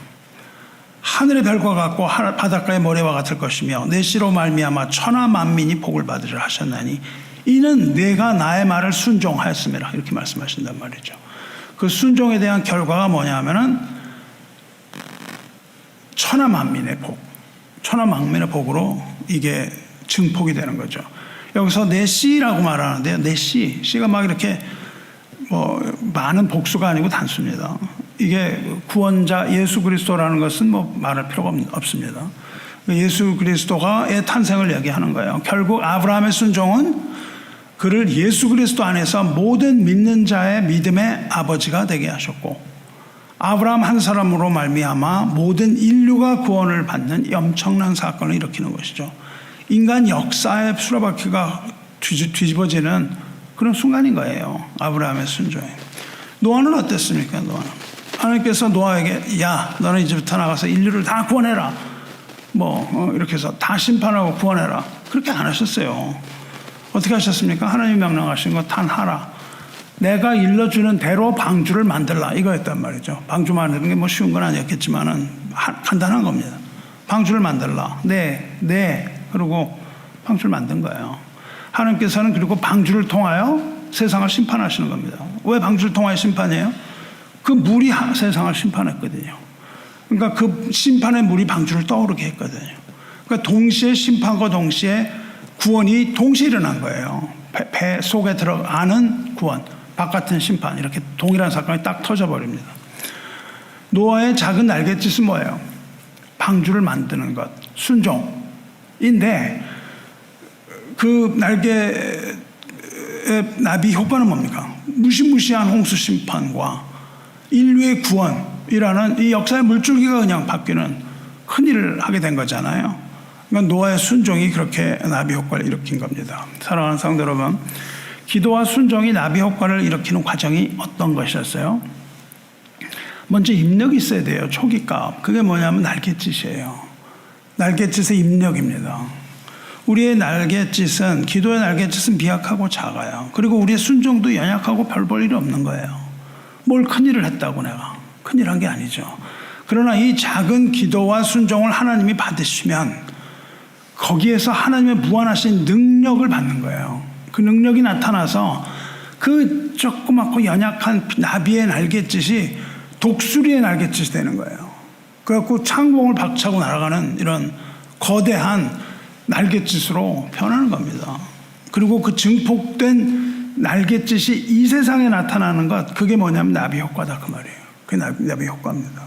하늘의 별과 같고 바닷가의 모래와 같을 것이며 내 씨로 말미암아 천하 만민이 복을 받으리라 하셨나니 이는 내가 나의 말을 순종하였음이라, 이렇게 말씀하신단 말이죠. 그 순종에 대한 결과가 뭐냐면은 천하 만민의 복, 천하 만민의 복으로 이게 증폭이 되는 거죠. 여기서 내 씨라고 말하는데요. 내 씨가 막 이렇게 많은 복수가 아니고 단수입니다. 이게 구원자 예수 그리스도라는 것은 말할 필요가 없습니다. 예수 그리스도가의 탄생을 얘기하는 거예요. 결국 아브라함의 순종은 그를 예수 그리스도 안에서 모든 믿는 자의 믿음의 아버지가 되게 하셨고, 아브라함 한 사람으로 말미암아 모든 인류가 구원을 받는 엄청난 사건을 일으키는 것이죠. 인간 역사의 수레바퀴가 뒤집어지는 그런 순간인 거예요. 아브라함의 순종이. 노아는 어땠습니까? 노아는 하나님께서 노아에게, 야, 너는 이제부터 나가서 인류를 다 구원해라, 이렇게 해서 다 심판하고 구원해라, 그렇게 안 하셨어요. 어떻게 하셨습니까? 하나님이 명령하신 거 탄하라, 내가 일러주는 대로 방주를 만들라, 이거였단 말이죠. 방주 만드는 게 쉬운 건 아니었겠지만은 간단한 겁니다. 방주를 만들라. 그리고 방주를 만든 거예요. 하나님께서는 그리고 방주를 통하여 세상을 심판하시는 겁니다. 왜 방주를 통하여 심판해요? 그 물이 세상을 심판했거든요. 그러니까 그 심판의 물이 방주를 떠오르게 했거든요. 그러니까 동시에 심판과 동시에 구원이 동시에 일어난 거예요. 배 속에 들어가는 구원, 바깥은 심판, 이렇게 동일한 사건이 딱 터져버립니다. 노아의 작은 날갯짓은 뭐예요? 방주를 만드는 것, 순종인데, 그 날개의 나비 효과는 뭡니까? 무시무시한 홍수 심판과 인류의 구원이라는 이 역사의 물줄기가 그냥 바뀌는 큰일을 하게 된 거잖아요. 그러니까 노아의 순종이 그렇게 나비 효과를 일으킨 겁니다. 사랑하는 성도 여러분, 기도와 순종이 나비 효과를 일으키는 과정이 어떤 것이었어요? 먼저 입력이 있어야 돼요. 초기값. 그게 뭐냐면 날갯짓이에요. 날갯짓의 입력입니다. 우리의 날갯짓은, 기도의 날갯짓은 미약하고 작아요. 그리고 우리의 순종도 연약하고 별 볼 일이 없는 거예요. 뭘 큰일을 했다고 내가. 큰일 한 게 아니죠. 그러나 이 작은 기도와 순종을 하나님이 받으시면 거기에서 하나님의 무한하신 능력을 받는 거예요. 그 능력이 나타나서 그 조그맣고 연약한 나비의 날갯짓이 독수리의 날갯짓이 되는 거예요. 그래갖고 창공을 박차고 날아가는 이런 거대한 날갯짓으로 변하는 겁니다. 그리고 그 증폭된 날갯짓이 이 세상에 나타나는 것, 그게 뭐냐면 나비 효과다, 그 말이에요. 그게 나비 효과입니다.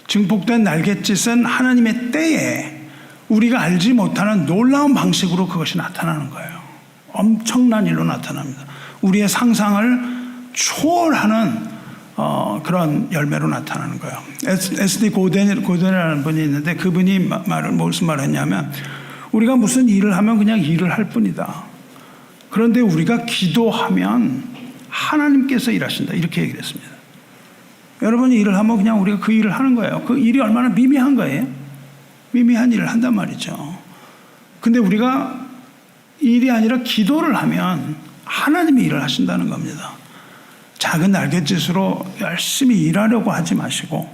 증폭된 날갯짓은 하나님의 때에 우리가 알지 못하는 놀라운 방식으로 그것이 나타나는 거예요. 엄청난 일로 나타납니다. 우리의 상상을 초월하는 그런 열매로 나타나는 거예요. S.D. 고덴이라는 분이 있는데, 그분이 무슨 말을 했냐면, 우리가 무슨 일을 하면 그냥 일을 할 뿐이다. 그런데 우리가 기도하면 하나님께서 일하신다, 이렇게 얘기를 했습니다. 여러분이 일을 하면 그냥 우리가 그 일을 하는 거예요. 그 일이 얼마나 미미한 거예요? 미미한 일을 한단 말이죠. 근데 우리가 일이 아니라 기도를 하면 하나님이 일을 하신다는 겁니다. 작은 날갯짓으로 열심히 일하려고 하지 마시고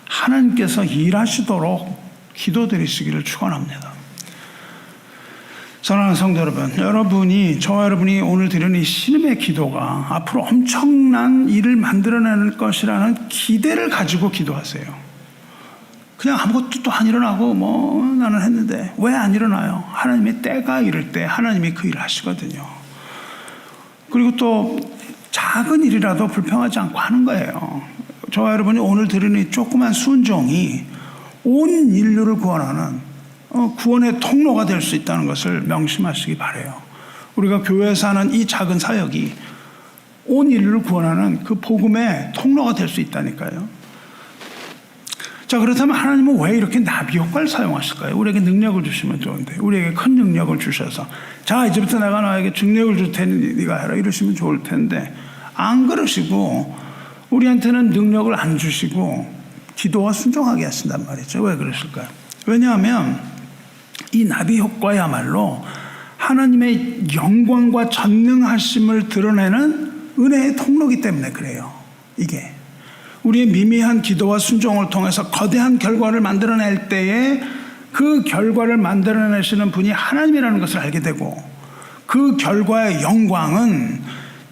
하나님께서 일하시도록 기도드리시기를 축원합니다. 사랑하는 성도 여러분, 저와 여러분이 오늘 드리는 이 신음의 기도가 앞으로 엄청난 일을 만들어낼 것이라는 기대를 가지고 기도하세요. 그냥 아무것도 또 안 일어나고 나는 했는데 왜 안 일어나요? 하나님의 때가 이를 때 하나님이 그 일을 하시거든요. 그리고 또 작은 일이라도 불평하지 않고 하는 거예요. 저와 여러분이 오늘 드리는 이 조그만 순종이 온 인류를 구원하는 구원의 통로가 될 수 있다는 것을 명심하시기 바라요. 우리가 교회에서 하는 이 작은 사역이 온 인류를 구원하는 그 복음의 통로가 될 수 있다니까요. 자, 그렇다면 하나님은 왜 이렇게 나비 효과를 사용하실까요? 우리에게 능력을 주시면 좋은데, 우리에게 큰 능력을 주셔서 자, 이제부터 내가 너에게 능력을 줄 테니 네가 해라 이러시면 좋을 텐데 안 그러시고 우리한테는 능력을 안 주시고 기도와 순종하게 하신단 말이죠. 왜 그러실까요? 왜냐하면 이 나비 효과야말로 하나님의 영광과 전능하심을 드러내는 은혜의 통로이기 때문에 그래요. 이게 우리의 미미한 기도와 순종을 통해서 거대한 결과를 만들어낼 때에 그 결과를 만들어내시는 분이 하나님이라는 것을 알게 되고, 그 결과의 영광은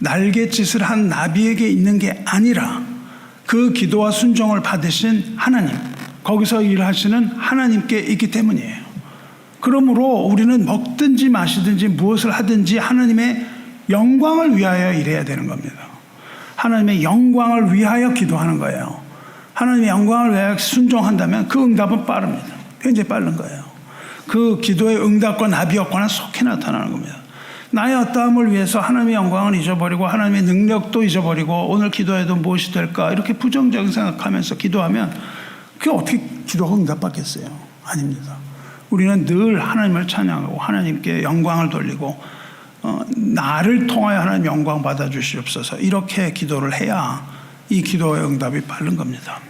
날갯짓을 한 나비에게 있는 게 아니라 그 기도와 순종을 받으신 하나님, 거기서 일하시는 하나님께 있기 때문이에요. 그러므로 우리는 먹든지 마시든지 무엇을 하든지 하나님의 영광을 위하여 일해야 되는 겁니다. 하나님의 영광을 위하여 기도하는 거예요. 하나님의 영광을 위하여 순종한다면 그 응답은 빠릅니다. 굉장히 빠른 거예요. 그 기도의 응답과 나비 효과는 속히 나타나는 겁니다. 나의 어떠함을 위해서 하나님의 영광을 잊어버리고 하나님의 능력도 잊어버리고 오늘 기도해도 무엇이 될까 이렇게 부정적인 생각하면서 기도하면 그게 어떻게 기도가 응답받겠어요? 아닙니다. 우리는 늘 하나님을 찬양하고 하나님께 영광을 돌리고 나를 통하여 하나님 영광 받아주시옵소서 이렇게 기도를 해야 이 기도의 응답이 빠른 겁니다.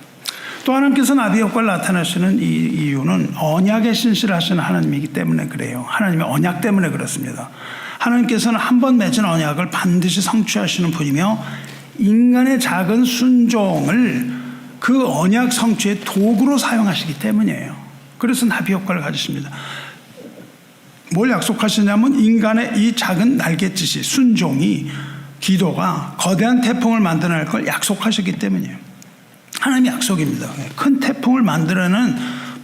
또 하나님께서 나비 효과를 나타내시는 이 이유는 언약에 신실하신 하나님이기 때문에 그래요. 하나님의 언약 때문에 그렇습니다. 하나님께서는 한 번 맺은 언약을 반드시 성취하시는 분이며 인간의 작은 순종을 그 언약 성취의 도구로 사용하시기 때문이에요. 그래서 나비 효과를 가지십니다. 뭘 약속하시냐면 인간의 이 작은 날갯짓이 순종이 기도가 거대한 태풍을 만들어낼 걸 약속하셨기 때문이에요. 하나님의 약속입니다. 큰 태풍을 만들어내는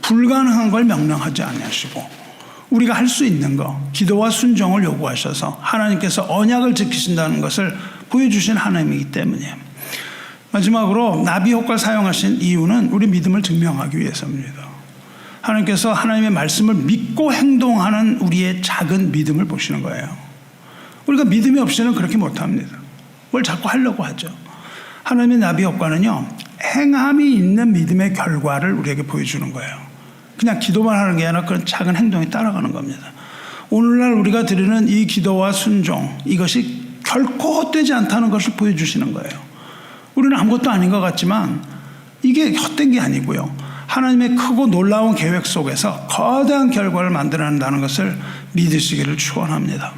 불가능한 걸 명령하지 아니하시고 우리가 할 수 있는 거 기도와 순종을 요구하셔서 하나님께서 언약을 지키신다는 것을 보여주신 하나님이기 때문이에요. 마지막으로 나비 효과를 사용하신 이유는 우리 믿음을 증명하기 위해서입니다. 하나님께서 하나님의 말씀을 믿고 행동하는 우리의 작은 믿음을 보시는 거예요. 우리가 믿음이 없이는 그렇게 못합니다. 뭘 자꾸 하려고 하죠. 하나님의 나비 효과는요, 행함이 있는 믿음의 결과를 우리에게 보여주는 거예요. 그냥 기도만 하는 게 아니라 그런 작은 행동이 따라가는 겁니다. 오늘날 우리가 드리는 이 기도와 순종, 이것이 결코 헛되지 않다는 것을 보여주시는 거예요. 우리는 아무것도 아닌 것 같지만 이게 헛된 게 아니고요. 하나님의 크고 놀라운 계획 속에서 거대한 결과를 만들어낸다는 것을 믿으시기를 축원합니다.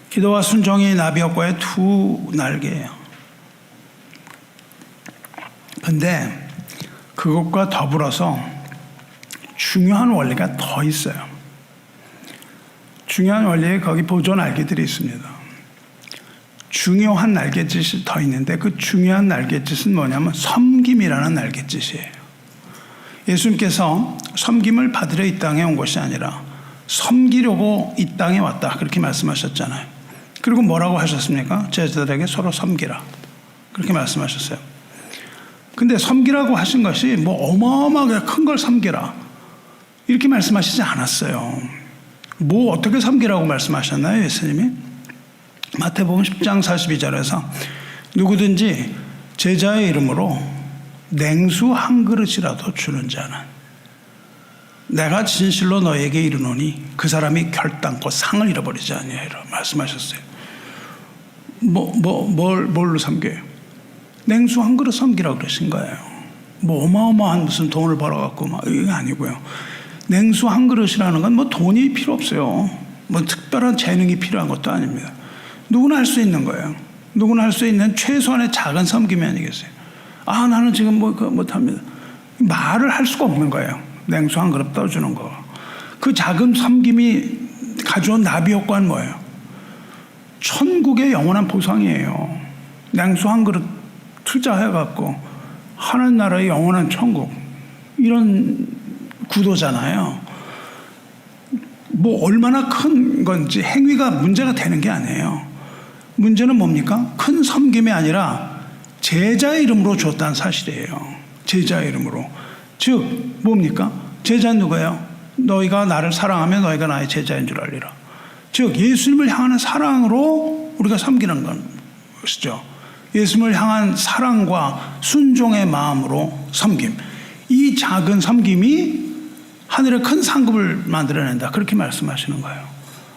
기도와 순종이 나비 효과의 두 날개예요. 근데 그것과 더불어서 중요한 원리가 더 있어요. 중요한 원리에 거기 보조 날개들이 있습니다. 중요한 날갯짓이 더 있는데 그 중요한 날갯짓은 뭐냐면 섬김이라는 날갯짓이에요. 예수님께서 섬김을 받으려 이 땅에 온 것이 아니라 섬기려고 이 땅에 왔다 그렇게 말씀하셨잖아요. 그리고 뭐라고 하셨습니까? 제자들에게 서로 섬기라 그렇게 말씀하셨어요. 근데 섬기라고 하신 것이 뭐 어마어마하게 큰 걸 섬기라 이렇게 말씀하시지 않았어요. 뭐 어떻게 섬기라고 말씀하셨나요? 예수님이 마태복음 10장 42절에서 누구든지 제자의 이름으로 냉수 한 그릇이라도 주는 자는 내가 진실로 너에게 이르노니 그 사람이 결단코 상을 잃어버리지 아니하리라 말씀하셨어요. 뭘로 섬겨요? 냉수 한 그릇 섬기라고 그러신 거예요. 뭐 어마어마한 무슨 돈을 벌어갖고 막 이게 아니고요. 냉수 한 그릇이라는 건 뭐 돈이 필요 없어요. 뭐 특별한 재능이 필요한 것도 아닙니다. 누구나 할 수 있는 거예요. 누구나 할 수 있는 최소한의 작은 섬김이 아니겠어요. 아, 나는 지금 못합니다. 말을 할 수가 없는 거예요. 냉수 한 그릇 떠주는 거. 그 작은 섬김이 가져온 나비 효과는 뭐예요? 천국의 영원한 보상이에요. 냉수 한 그릇 투자해갖고 하나님 나라의 영원한 천국, 이런 구도잖아요. 뭐 얼마나 큰 건지 행위가 문제가 되는 게 아니에요. 문제는 뭡니까? 큰 섬김이 아니라 제자의 이름으로 줬다는 사실이에요. 제자의 이름으로. 즉 뭡니까? 제자는 누구예요? 너희가 나를 사랑하면 너희가 나의 제자인 줄 알리라. 즉 예수님을 향하는 사랑으로 우리가 섬기는 것이죠. 예수님을 향한 사랑과 순종의 마음으로 섬김. 이 작은 섬김이 하늘의 큰 상급을 만들어낸다, 그렇게 말씀하시는 거예요.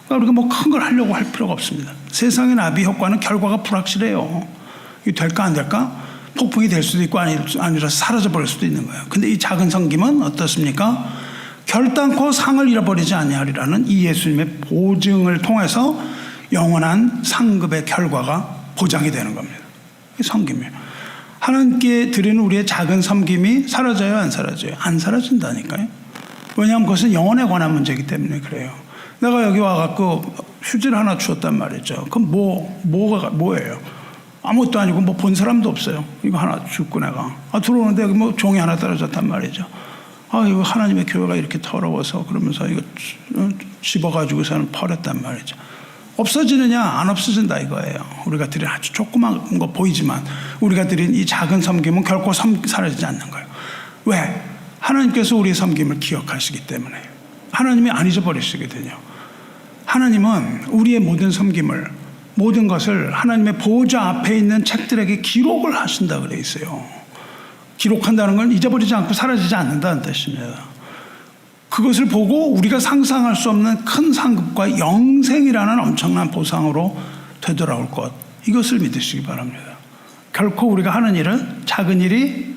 그러니까 우리가 뭐 큰 걸 하려고 할 필요가 없습니다. 세상의 나비 효과는 결과가 불확실해요. 이게 될까 안 될까? 폭풍이 될 수도 있고 아니라서 사라져버릴 수도 있는 거예요. 근데 이 작은 섬김은 어떻습니까? 결단코 상을 잃어버리지 아니하리라는 이 예수님의 보증을 통해서 영원한 상급의 결과가 보장이 되는 겁니다. 이 섬김이에요. 하나님께 드리는 우리의 작은 섬김이 사라져요, 안 사라져요? 안 사라진다니까요. 왜냐하면 그것은 영혼에 관한 문제이기 때문에 그래요. 내가 여기 와갖고 휴지를 하나 주었단 말이죠. 그럼 뭐예요? 아무것도 아니고 뭐 본 사람도 없어요. 이거 하나 줬고 내가 들어오는데 여기 뭐 종이 하나 떨어졌단 말이죠. 이거 하나님의 교회가 이렇게 더러워서 그러면서 이거 집어가지고서는 버렸단 말이죠. 없어지느냐? 안 없어진다 이거예요. 우리가 드린 아주 조그만 거 보이지만 우리가 드린 이 작은 섬김은 결코 사라지지 않는 거예요. 왜? 하나님께서 우리의 섬김을 기억하시기 때문에. 하나님이 안 잊어버리시거든요. 하나님은 우리의 모든 섬김을, 모든 것을 하나님의 보호자 앞에 있는 책들에게 기록을 하신다 그래 있어요. 기록한다는 건 잊어버리지 않고 사라지지 않는다는 뜻입니다. 그것을 보고 우리가 상상할 수 없는 큰 상급과 영생이라는 엄청난 보상으로 되돌아올 것, 이것을 믿으시기 바랍니다. 결코 우리가 하는 일은 작은 일이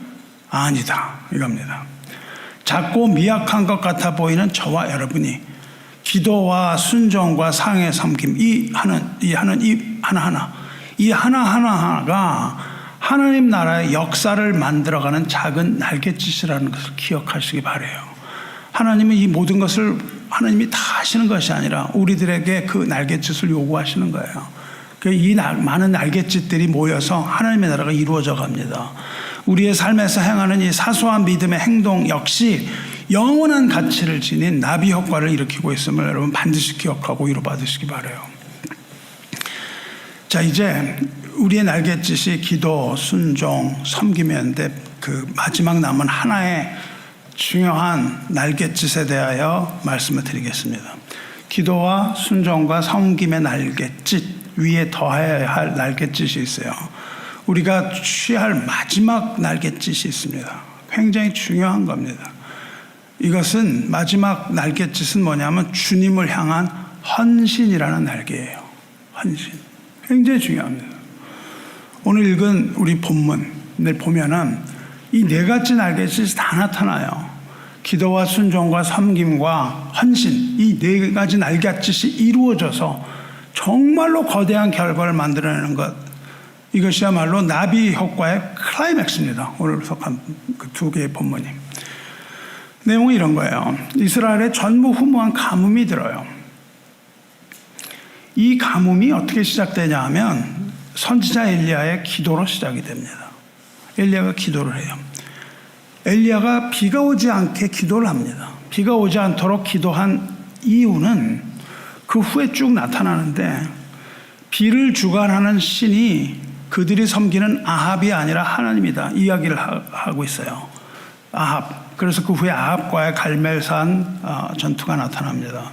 아니다 이겁니다. 작고 미약한 것 같아 보이는 저와 여러분이 기도와 순종과 상의 섬김, 이 하나하나가 하나님 나라의 역사를 만들어가는 작은 날갯짓이라는 것을 기억하시기 바라요. 하나님은 이 모든 것을 하나님이 다 하시는 것이 아니라 우리들에게 그 날갯짓을 요구하시는 거예요. 이 많은 날갯짓들이 모여서 하나님의 나라가 이루어져 갑니다. 우리의 삶에서 행하는 이 사소한 믿음의 행동 역시 영원한 가치를 지닌 나비 효과를 일으키고 있음을 여러분 반드시 기억하고 위로받으시기 바라요. 자, 이제 우리의 날갯짓이 기도, 순종, 섬김이었는데 그 마지막 남은 하나의 중요한 날갯짓에 대하여 말씀을 드리겠습니다. 기도와 순종과 섬김의 날갯짓 위에 더해야 할 날갯짓이 있어요. 우리가 취할 마지막 날갯짓이 있습니다. 굉장히 중요한 겁니다. 이것은 마지막 날갯짓은 뭐냐면 주님을 향한 헌신이라는 날개예요. 헌신. 굉장히 중요합니다. 오늘 읽은 우리 본문을 보면은 이 네 가지 날갯짓이 다 나타나요. 기도와 순종과 섬김과 헌신, 이 네 가지 날갯짓이 이루어져서 정말로 거대한 결과를 만들어내는 것, 이것이야말로 나비 효과의 클라이맥스입니다. 오늘 속한 그 두 개의 본문이. 내용은 이런 거예요. 이스라엘에 전무후무한 가뭄이 들어요. 이 가뭄이 어떻게 시작되냐 하면 선지자 엘리야의 기도로 시작이 됩니다. 엘리야가 기도를 해요. 엘리야가 비가 오지 않게 기도를 합니다. 비가 오지 않도록 기도한 이유는 그 후에 쭉 나타나는데, 비를 주관하는 신이 그들이 섬기는 아합이 아니라 하나님이다 이야기를 하고 있어요. 아합. 그래서 그 후에 아합과의 갈멜산 전투가 나타납니다.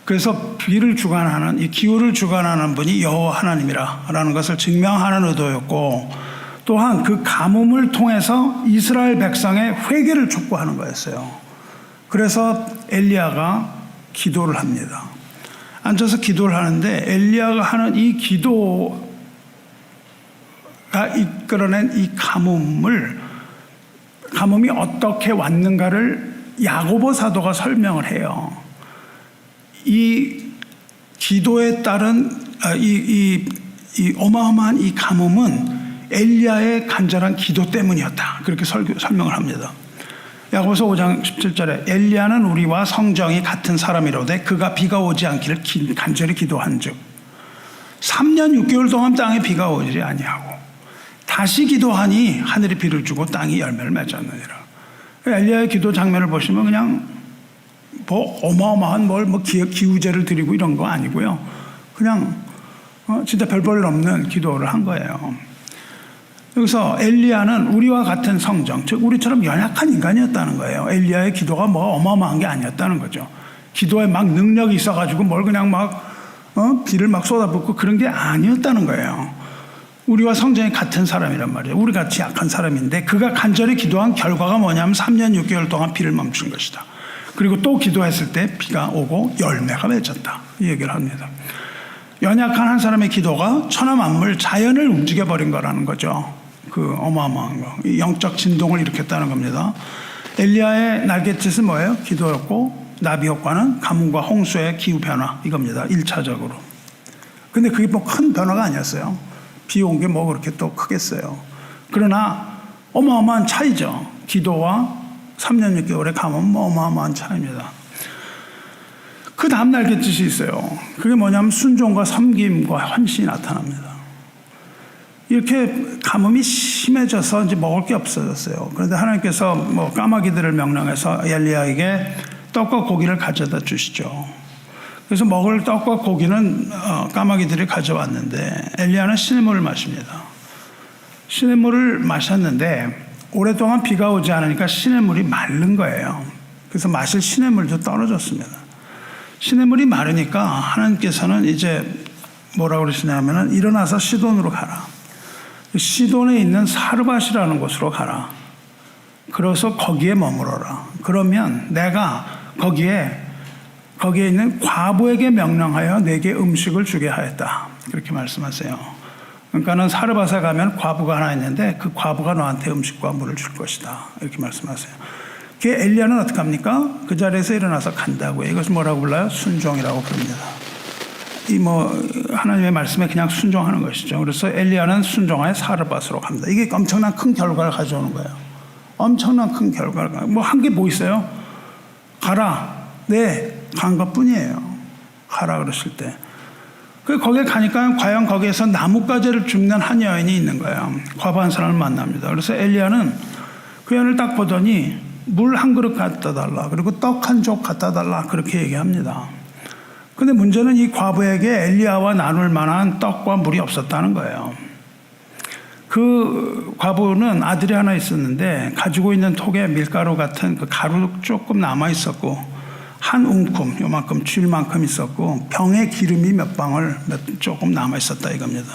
그래서 비를 주관하는, 이 기후를 주관하는 분이 여호와 하나님이라는 것을 증명하는 의도였고, 또한 그 가뭄을 통해서 이스라엘 백성의 회개를 촉구하는 거였어요. 그래서 엘리야가 기도를 합니다. 앉아서 기도를 하는데 엘리야가 하는 이 기도가 이끌어낸 이 가뭄이 어떻게 왔는가를 야고보 사도가 설명을 해요. 이 기도에 따른 이 어마어마한 이 가뭄은 엘리야의 간절한 기도 때문이었다. 그렇게 설명을 합니다. 야고보서 5장 17절에 엘리야는 우리와 성정이 같은 사람이로되 그가 비가 오지 않기를 간절히 기도한즉 3년 6개월 동안 땅에 비가 오지 아니하고 다시 기도하니 하늘이 비를 주고 땅이 열매를 맺었느니라. 엘리야의 기도 장면을 보시면 그냥 뭐 어마어마한 기우제를 드리고 이런 거 아니고요. 그냥 진짜 별 볼 일 없는 기도를 한 거예요. 여기서 엘리야는 우리와 같은 성정, 즉 우리처럼 연약한 인간이었다는 거예요. 엘리야의 기도가 뭐 어마어마한 게 아니었다는 거죠. 기도에 막 능력이 있어가지고 뭘 그냥 막 비를 막 쏟아붓고 그런 게 아니었다는 거예요. 우리와 성정이 같은 사람이란 말이에요. 우리 같이 약한 사람인데 그가 간절히 기도한 결과가 뭐냐면 3년 6개월 동안 비를 멈춘 것이다. 그리고 또 기도했을 때 비가 오고 열매가 맺었다. 이 얘기를 합니다. 연약한 한 사람의 기도가 천하 만물 자연을 움직여버린 거라는 거죠. 그 어마어마한 거. 영적 진동을 일으켰다는 겁니다. 엘리야의 날갯짓은 뭐예요? 기도였고 나비 효과는 가뭄과 홍수의 기후변화 이겁니다. 1차적으로. 근데 그게 뭐 큰 변화가 아니었어요. 비 온 게 뭐 그렇게 또 크겠어요. 그러나 어마어마한 차이죠. 기도와 3년 6개월의 가뭄은 뭐 어마어마한 차이입니다. 그 다음 날갯짓이 있어요. 그게 뭐냐면 순종과 섬김과 헌신이 나타납니다. 이렇게 가뭄이 심해져서 이제 먹을 게 없어졌어요. 그런데 하나님께서 뭐 까마귀들을 명령해서 엘리야에게 떡과 고기를 가져다 주시죠. 그래서 먹을 떡과 고기는 까마귀들이 가져왔는데 엘리야는 시냇물을 마십니다. 시냇물을 마셨는데 오랫동안 비가 오지 않으니까 시냇물이 마른 거예요. 그래서 마실 시냇물도 떨어졌습니다. 시냇물이 마르니까 하나님께서는 이제 뭐라고 그러시냐면은 일어나서 시돈으로 가라. 시돈에 있는 사르밧이라는 곳으로 가라. 그래서 거기에 머물어라. 그러면 내가 거기에 있는 과부에게 명령하여 내게 음식을 주게 하였다. 그렇게 말씀하세요. 그러니까는 사르밧에 가면 과부가 하나 있는데 그 과부가 너한테 음식과 물을 줄 것이다. 이렇게 말씀하세요. 그 엘리야는 어떻게 합니까? 그 자리에서 일어나서 간다고요. 이것을 뭐라고 불러요? 순종이라고 부릅니다. 하나님의 말씀에 그냥 순종하는 것이죠. 그래서 엘리야는 순종하여 사르밧으로 갑니다. 이게 엄청난 큰 결과를 가져오는 거예요. 엄청난 큰 결과를. 한 게 뭐 있어요? 가라. 네, 간 것 뿐이에요. 가라 그러실 때. 거기에 가니까 과연 거기에서 나뭇가지를 줍는 한 여인이 있는 거예요. 과부 한 사람을 만납니다. 그래서 엘리야는 그 여인을 딱 보더니 물 한 그릇 갖다 달라. 그리고 떡 한 쪽 갖다 달라. 그렇게 얘기합니다. 근데 문제는 이 과부에게 엘리야와 나눌 만한 떡과 물이 없었다는 거예요. 그 과부는 아들이 하나 있었는데 가지고 있는 톡에 밀가루 같은 그 가루 조금 남아 있었고 한 웅큼 요만큼 쥘만큼 있었고 병에 기름이 몇 방울 조금 남아 있었다 이겁니다.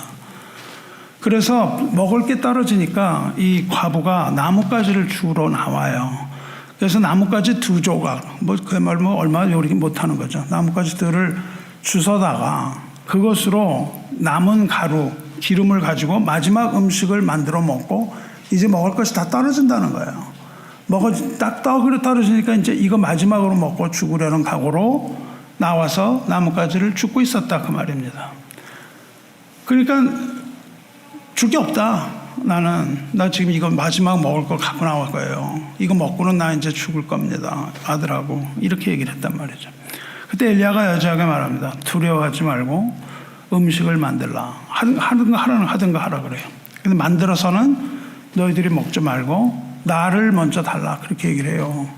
그래서 먹을 게 떨어지니까 이 과부가 나뭇가지를 주우러 나와요. 그래서 나뭇가지 2조각, 그야말로 얼마 요리 못하는 거죠. 나뭇가지들을 주워다가 그것으로 남은 가루, 기름을 가지고 마지막 음식을 만들어 먹고 이제 먹을 것이 다 떨어진다는 거예요. 딱 떡으로 떨어지니까 이제 이거 마지막으로 먹고 죽으려는 각오로 나와서 나뭇가지를 줍고 있었다 그 말입니다. 그러니까 줄 게 없다. 나 지금 이거 마지막 먹을 걸 갖고 나올 거예요. 이거 먹고는 나 이제 죽을 겁니다. 아들하고 이렇게 얘기를 했단 말이죠. 그때 엘리야가 여자에게 말합니다. 두려워하지 말고 음식을 만들라. 하든가 하라 그래요. 근데 만들어서는 너희들이 먹지 말고 나를 먼저 달라. 그렇게 얘기를 해요.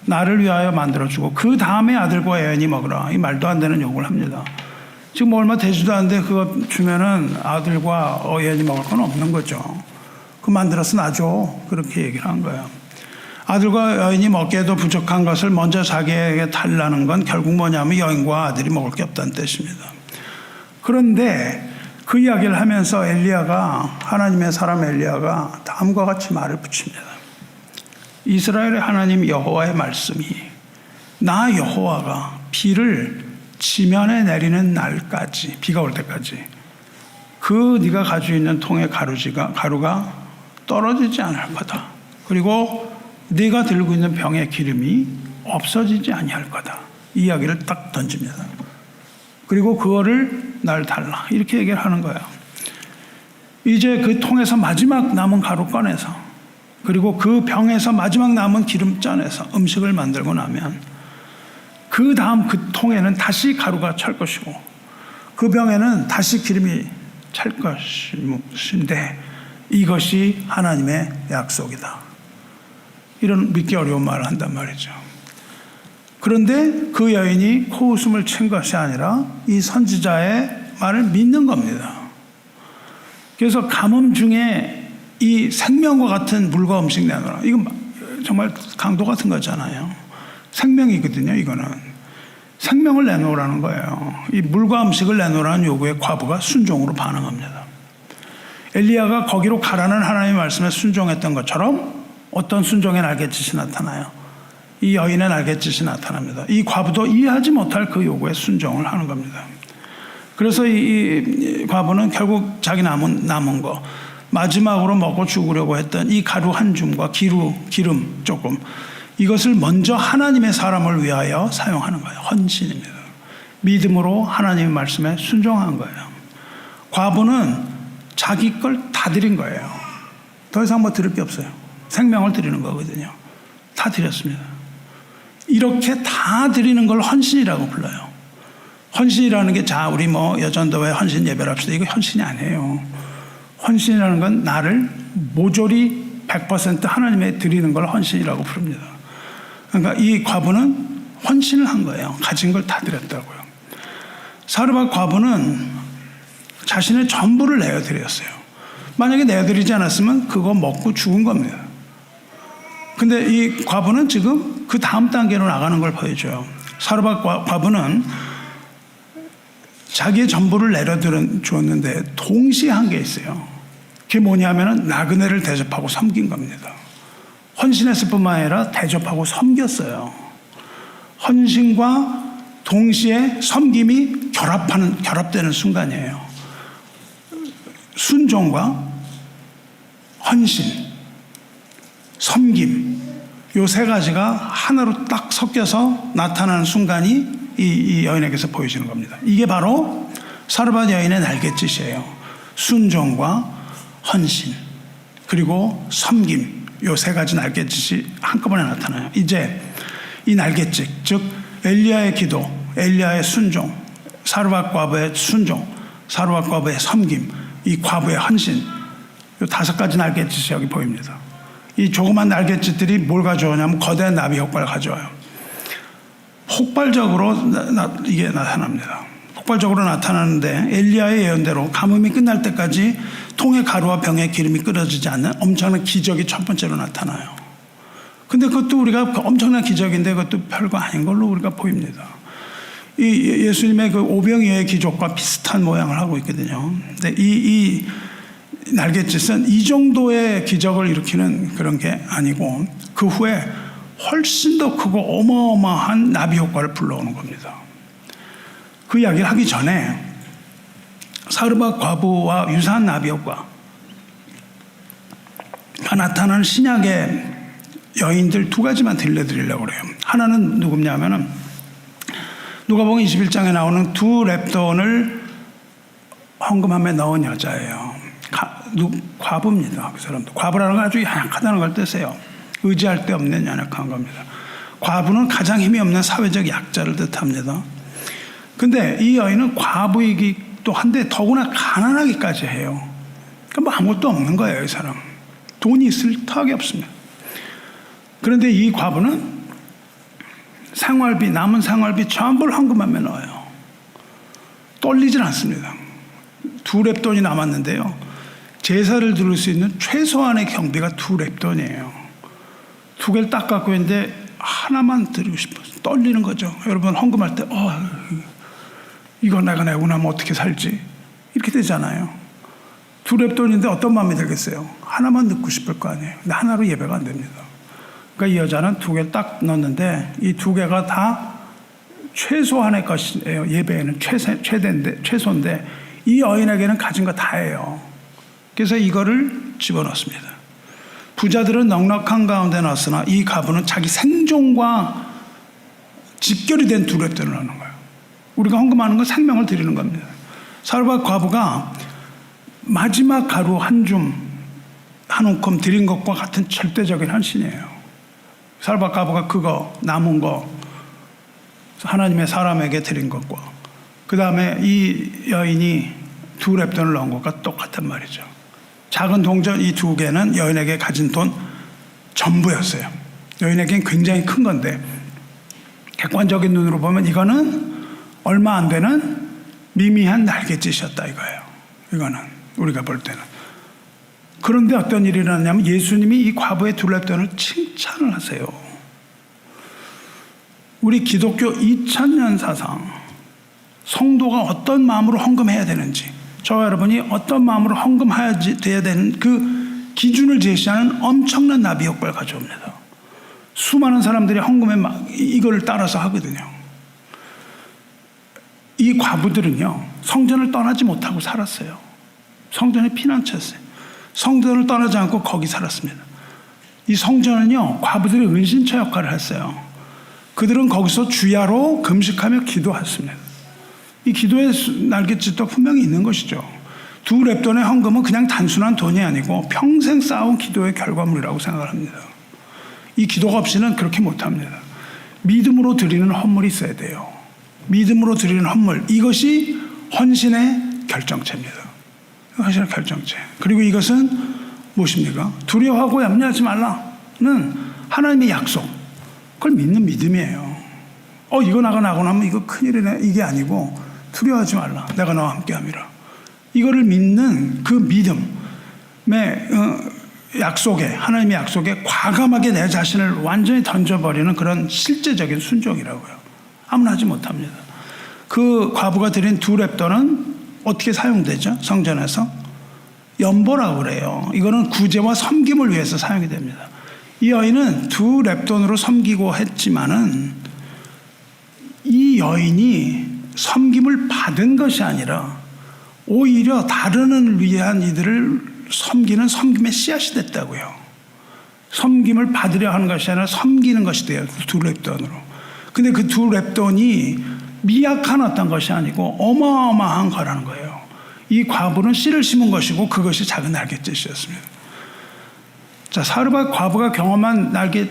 나를 위하여 만들어주고 그 다음에 아들과 여인이 먹으라. 이 말도 안 되는 요구를 합니다. 지금 얼마 되지도 않는데 그거 주면은 아들과 여인이 먹을 건 없는 거죠. 그 만들어서 놔줘. 그렇게 얘기를 한 거예요. 아들과 여인이 먹기에도 부족한 것을 먼저 자기에게 달라는 건 결국 뭐냐면 여인과 아들이 먹을 게 없다는 뜻입니다. 그런데 그 이야기를 하면서 하나님의 사람 엘리야가 다음과 같이 말을 붙입니다. 이스라엘의 하나님 여호와의 말씀이 나 여호와가 비를 지면에 내리는 날까지, 비가 올 때까지 그 네가 가지고 있는 통의 가루가 떨어지지 않을 거다. 그리고 네가 들고 있는 병의 기름이 없어지지 아니할 거다. 이 이야기를 딱 던집니다. 그리고 그거를 날 달라. 이렇게 얘기를 하는 거예요. 이제 그 통에서 마지막 남은 가루 꺼내서 그리고 그 병에서 마지막 남은 기름 짜내서 음식을 만들고 나면 그 다음 그 통에는 다시 가루가 찰 것이고 그 병에는 다시 기름이 찰 것인데 이것이 하나님의 약속이다. 이런 믿기 어려운 말을 한단 말이죠. 그런데 그 여인이 코웃음을 친 것이 아니라 이 선지자의 말을 믿는 겁니다. 그래서 가뭄 중에 이 생명과 같은 물과 음식 내놓으라. 이건 정말 강도 같은 거잖아요. 생명이거든요. 이거는 생명을 내놓으라는 거예요. 이 물과 음식을 내놓으라는 요구에 과부가 순종으로 반응합니다. 엘리야가 거기로 가라는 하나님의 말씀에 순종했던 것처럼 어떤 순종의 날갯짓이 나타나요. 이 여인의 날갯짓이 나타납니다. 이 과부도 이해하지 못할 그 요구에 순종을 하는 겁니다. 그래서 이 과부는 결국 자기 남은 거 마지막으로 먹고 죽으려고 했던 이 가루 한 줌과 기름 조금 이것을 먼저 하나님의 사람을 위하여 사용하는 거예요. 헌신입니다. 믿음으로 하나님의 말씀에 순종한 거예요. 과부는 자기 걸 다 드린 거예요. 더 이상 뭐 드릴 게 없어요. 생명을 드리는 거거든요. 다 드렸습니다. 이렇게 다 드리는 걸 헌신이라고 불러요. 헌신이라는 게 자 우리 뭐 여전도회 헌신 예배를 합시다. 이거 헌신이 아니에요. 헌신이라는 건 나를 모조리 100% 하나님에 드리는 걸 헌신이라고 부릅니다. 그러니까 이 과부는 헌신을 한 거예요. 가진 걸 다 드렸다고요. 사르밧 과부는 자신의 전부를 내어드렸어요. 만약에 내어드리지 않았으면 그거 먹고 죽은 겁니다. 근데 이 과부는 지금 그 다음 단계로 나가는 걸 보여줘요. 사르밧 과부는 자기의 전부를 내려주었는데 동시에 한 게 있어요. 그게 뭐냐면은 나그네를 대접하고 섬긴 겁니다. 헌신했을 뿐만 아니라 대접하고 섬겼어요. 헌신과 동시에 섬김이 결합되는 순간이에요. 순종과 헌신, 섬김, 요 세 가지가 하나로 딱 섞여서 나타나는 순간이 이 여인에게서 보여지는 겁니다. 이게 바로 사르밧 여인의 날갯짓이에요. 순종과 헌신, 그리고 섬김, 요 세 가지 날갯짓이 한꺼번에 나타나요. 이제 이 날갯짓, 즉 엘리야의 기도, 엘리야의 순종, 사르밧 과부의 순종, 사르밧 과부의 섬김, 이 과부의 헌신, 이 5가지 날갯짓이 여기 보입니다. 이 조그만 날갯짓들이 뭘 가져오냐면 거대한 나비 효과를 가져와요. 폭발적으로 이게 나타납니다. 폭발적으로 나타나는데 엘리야의 예언대로 가뭄이 끝날 때까지 통의 가루와 병의 기름이 끓여지지 않는 엄청난 기적이 첫 번째로 나타나요. 근데 그것도 우리가 엄청난 기적인데 그것도 별거 아닌 걸로 우리가 보입니다. 이 예수님의 그 오병이어의 기적과 비슷한 모양을 하고 있거든요. 근데 이 날갯짓은 이 정도의 기적을 일으키는 그런 게 아니고 그 후에 훨씬 더 크고 어마어마한 나비 효과를 불러오는 겁니다. 그 이야기를 하기 전에 사르밧 과부와 유사한 나비 효과가 나타나는 신약의 여인들 2가지만 들려드리려고 그래요. 하나는 누구냐면은 누가복음 21장에 나오는 2 렙돈을 헌금함에 넣은 여자예요. 과부입니다. 그 사람도 과부라는 건 아주 연약하다는 걸 뜻해요. 의지할 데 없는 연약한 겁니다. 과부는 가장 힘이 없는 사회적 약자를 뜻합니다. 근데 이 여인은 과부이기도 한데 더구나 가난하기까지 해요. 그러니까 뭐 아무것도 없는 거예요. 이 사람 돈이 있을 턱이 없습니다. 그런데 이 과부는 남은 생활비 전부를 헌금함에 넣어요. 떨리질 않습니다. 2 렙돈이 남았는데요. 제사를 드릴 수 있는 최소한의 경비가 2 렙돈이에요. 2개를 딱 갖고 있는데 하나만 드리고 싶어서 떨리는 거죠. 여러분 헌금할 때 이거 내가 내고 나면 어떻게 살지? 이렇게 되잖아요. 2 렙돈인데 어떤 마음이 들겠어요? 하나만 넣고 싶을 거 아니에요. 근데 하나로 예배가 안 됩니다. 그러니까 이 여자는 2개를 딱 넣었는데 이 2개가 다 최소한의 것이에요. 예배에는 최소인데 이 여인에게는 가진 거 다예요. 그래서 이거를 집어넣습니다. 부자들은 넉넉한 가운데 넣었으나 이 과부는 자기 생존과 직결이 된 2 렙돈을 넣는 거예요. 우리가 헌금하는 건 생명을 드리는 겁니다. 사르밧 과부가 마지막 가루 한 줌, 한 움큼 드린 것과 같은 절대적인 헌신이에요. 사르밧 과부가 그거 남은 거 하나님의 사람에게 드린 것과 그 다음에 이 여인이 2렙돈을 넣은 것과 똑같단 말이죠. 작은 동전 이 2개는 여인에게 가진 돈 전부였어요. 여인에겐 굉장히 큰 건데 객관적인 눈으로 보면 이거는 얼마 안 되는 미미한 날갯짓이었다 이거예요. 이거는 우리가 볼 때는. 그런데 어떤 일이 일어났냐면 예수님이 이 과부의 2렙돈을 칭찬을 하세요. 우리 기독교 2000년 사상 성도가 어떤 마음으로 헌금해야 되는지, 저와 여러분이 어떤 마음으로 헌금해야 되는 그 기준을 제시하는 엄청난 나비 효과를 가져옵니다. 수많은 사람들이 헌금에 이걸 따라서 하거든요. 이 과부들은요, 성전을 떠나지 못하고 살았어요. 성전에 피난처였어요. 성전을 떠나지 않고 거기 살았습니다. 이 성전은요, 과부들의 은신처 역할을 했어요. 그들은 거기서 주야로 금식하며 기도했습니다. 이 기도의 날갯짓도 분명히 있는 것이죠. 2렙돈의 헌금은 그냥 단순한 돈이 아니고 평생 쌓아온 기도의 결과물이라고 생각합니다. 이 기도가 없이는 그렇게 못합니다. 믿음으로 드리는 헌물이 있어야 돼요. 믿음으로 드리는 헌물, 이것이 헌신의 결정체입니다. 헌신의 결정체. 그리고 이것은 무엇입니까? 두려워하고 염려하지 말라는 하나님의 약속, 그걸 믿는 믿음이에요. 이거 나고 나면 이거 큰일이네, 이게 아니고 두려워하지 말라, 내가 너와 함께함이라. 이거를 믿는 그 믿음의 약속에, 하나님의 약속에 과감하게 내 자신을 완전히 던져버리는 그런 실제적인 순종이라고요. 아무나 하지 못합니다. 그 과부가 드린 2렙돈은 어떻게 사용되죠? 성전에서 연보라고 그래요. 이거는 구제와 섬김을 위해서 사용이 됩니다. 이 여인은 2렙돈으로 섬기고 했지만은 이 여인이 섬김을 받은 것이 아니라 오히려 다른 을 위한 이들을 섬기는 섬김의 씨앗이 됐다고요. 섬김을 받으려 하는 것이 아니라 섬기는 것이 돼요. 2렙돈으로. 근데 그 2렙돈이 미약한 어떤 것이 아니고 어마어마한 거라는 거예요. 이 과부는 씨를 심은 것이고 그것이 작은 날갯짓이었습니다. 자, 사르밧 과부가 경험한 날갯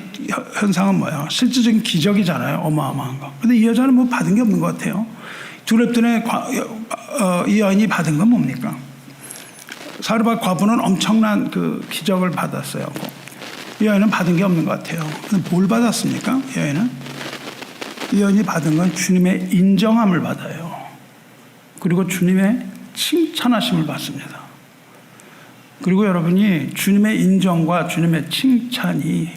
현상은 뭐예요? 실질적인 기적이잖아요. 어마어마한 거. 근데 이 여자는 뭐 받은 게 없는 것 같아요. 2렙돈의 이 여인이 받은 건 뭡니까? 사르밧 과부는 엄청난 그 기적을 받았어요. 이 여인은 받은 게 없는 것 같아요. 근데 뭘 받았습니까? 이 여인이 받은 건 주님의 인정함을 받아요. 그리고 주님의 칭찬하심을 받습니다. 그리고 여러분이 주님의 인정과 주님의 칭찬이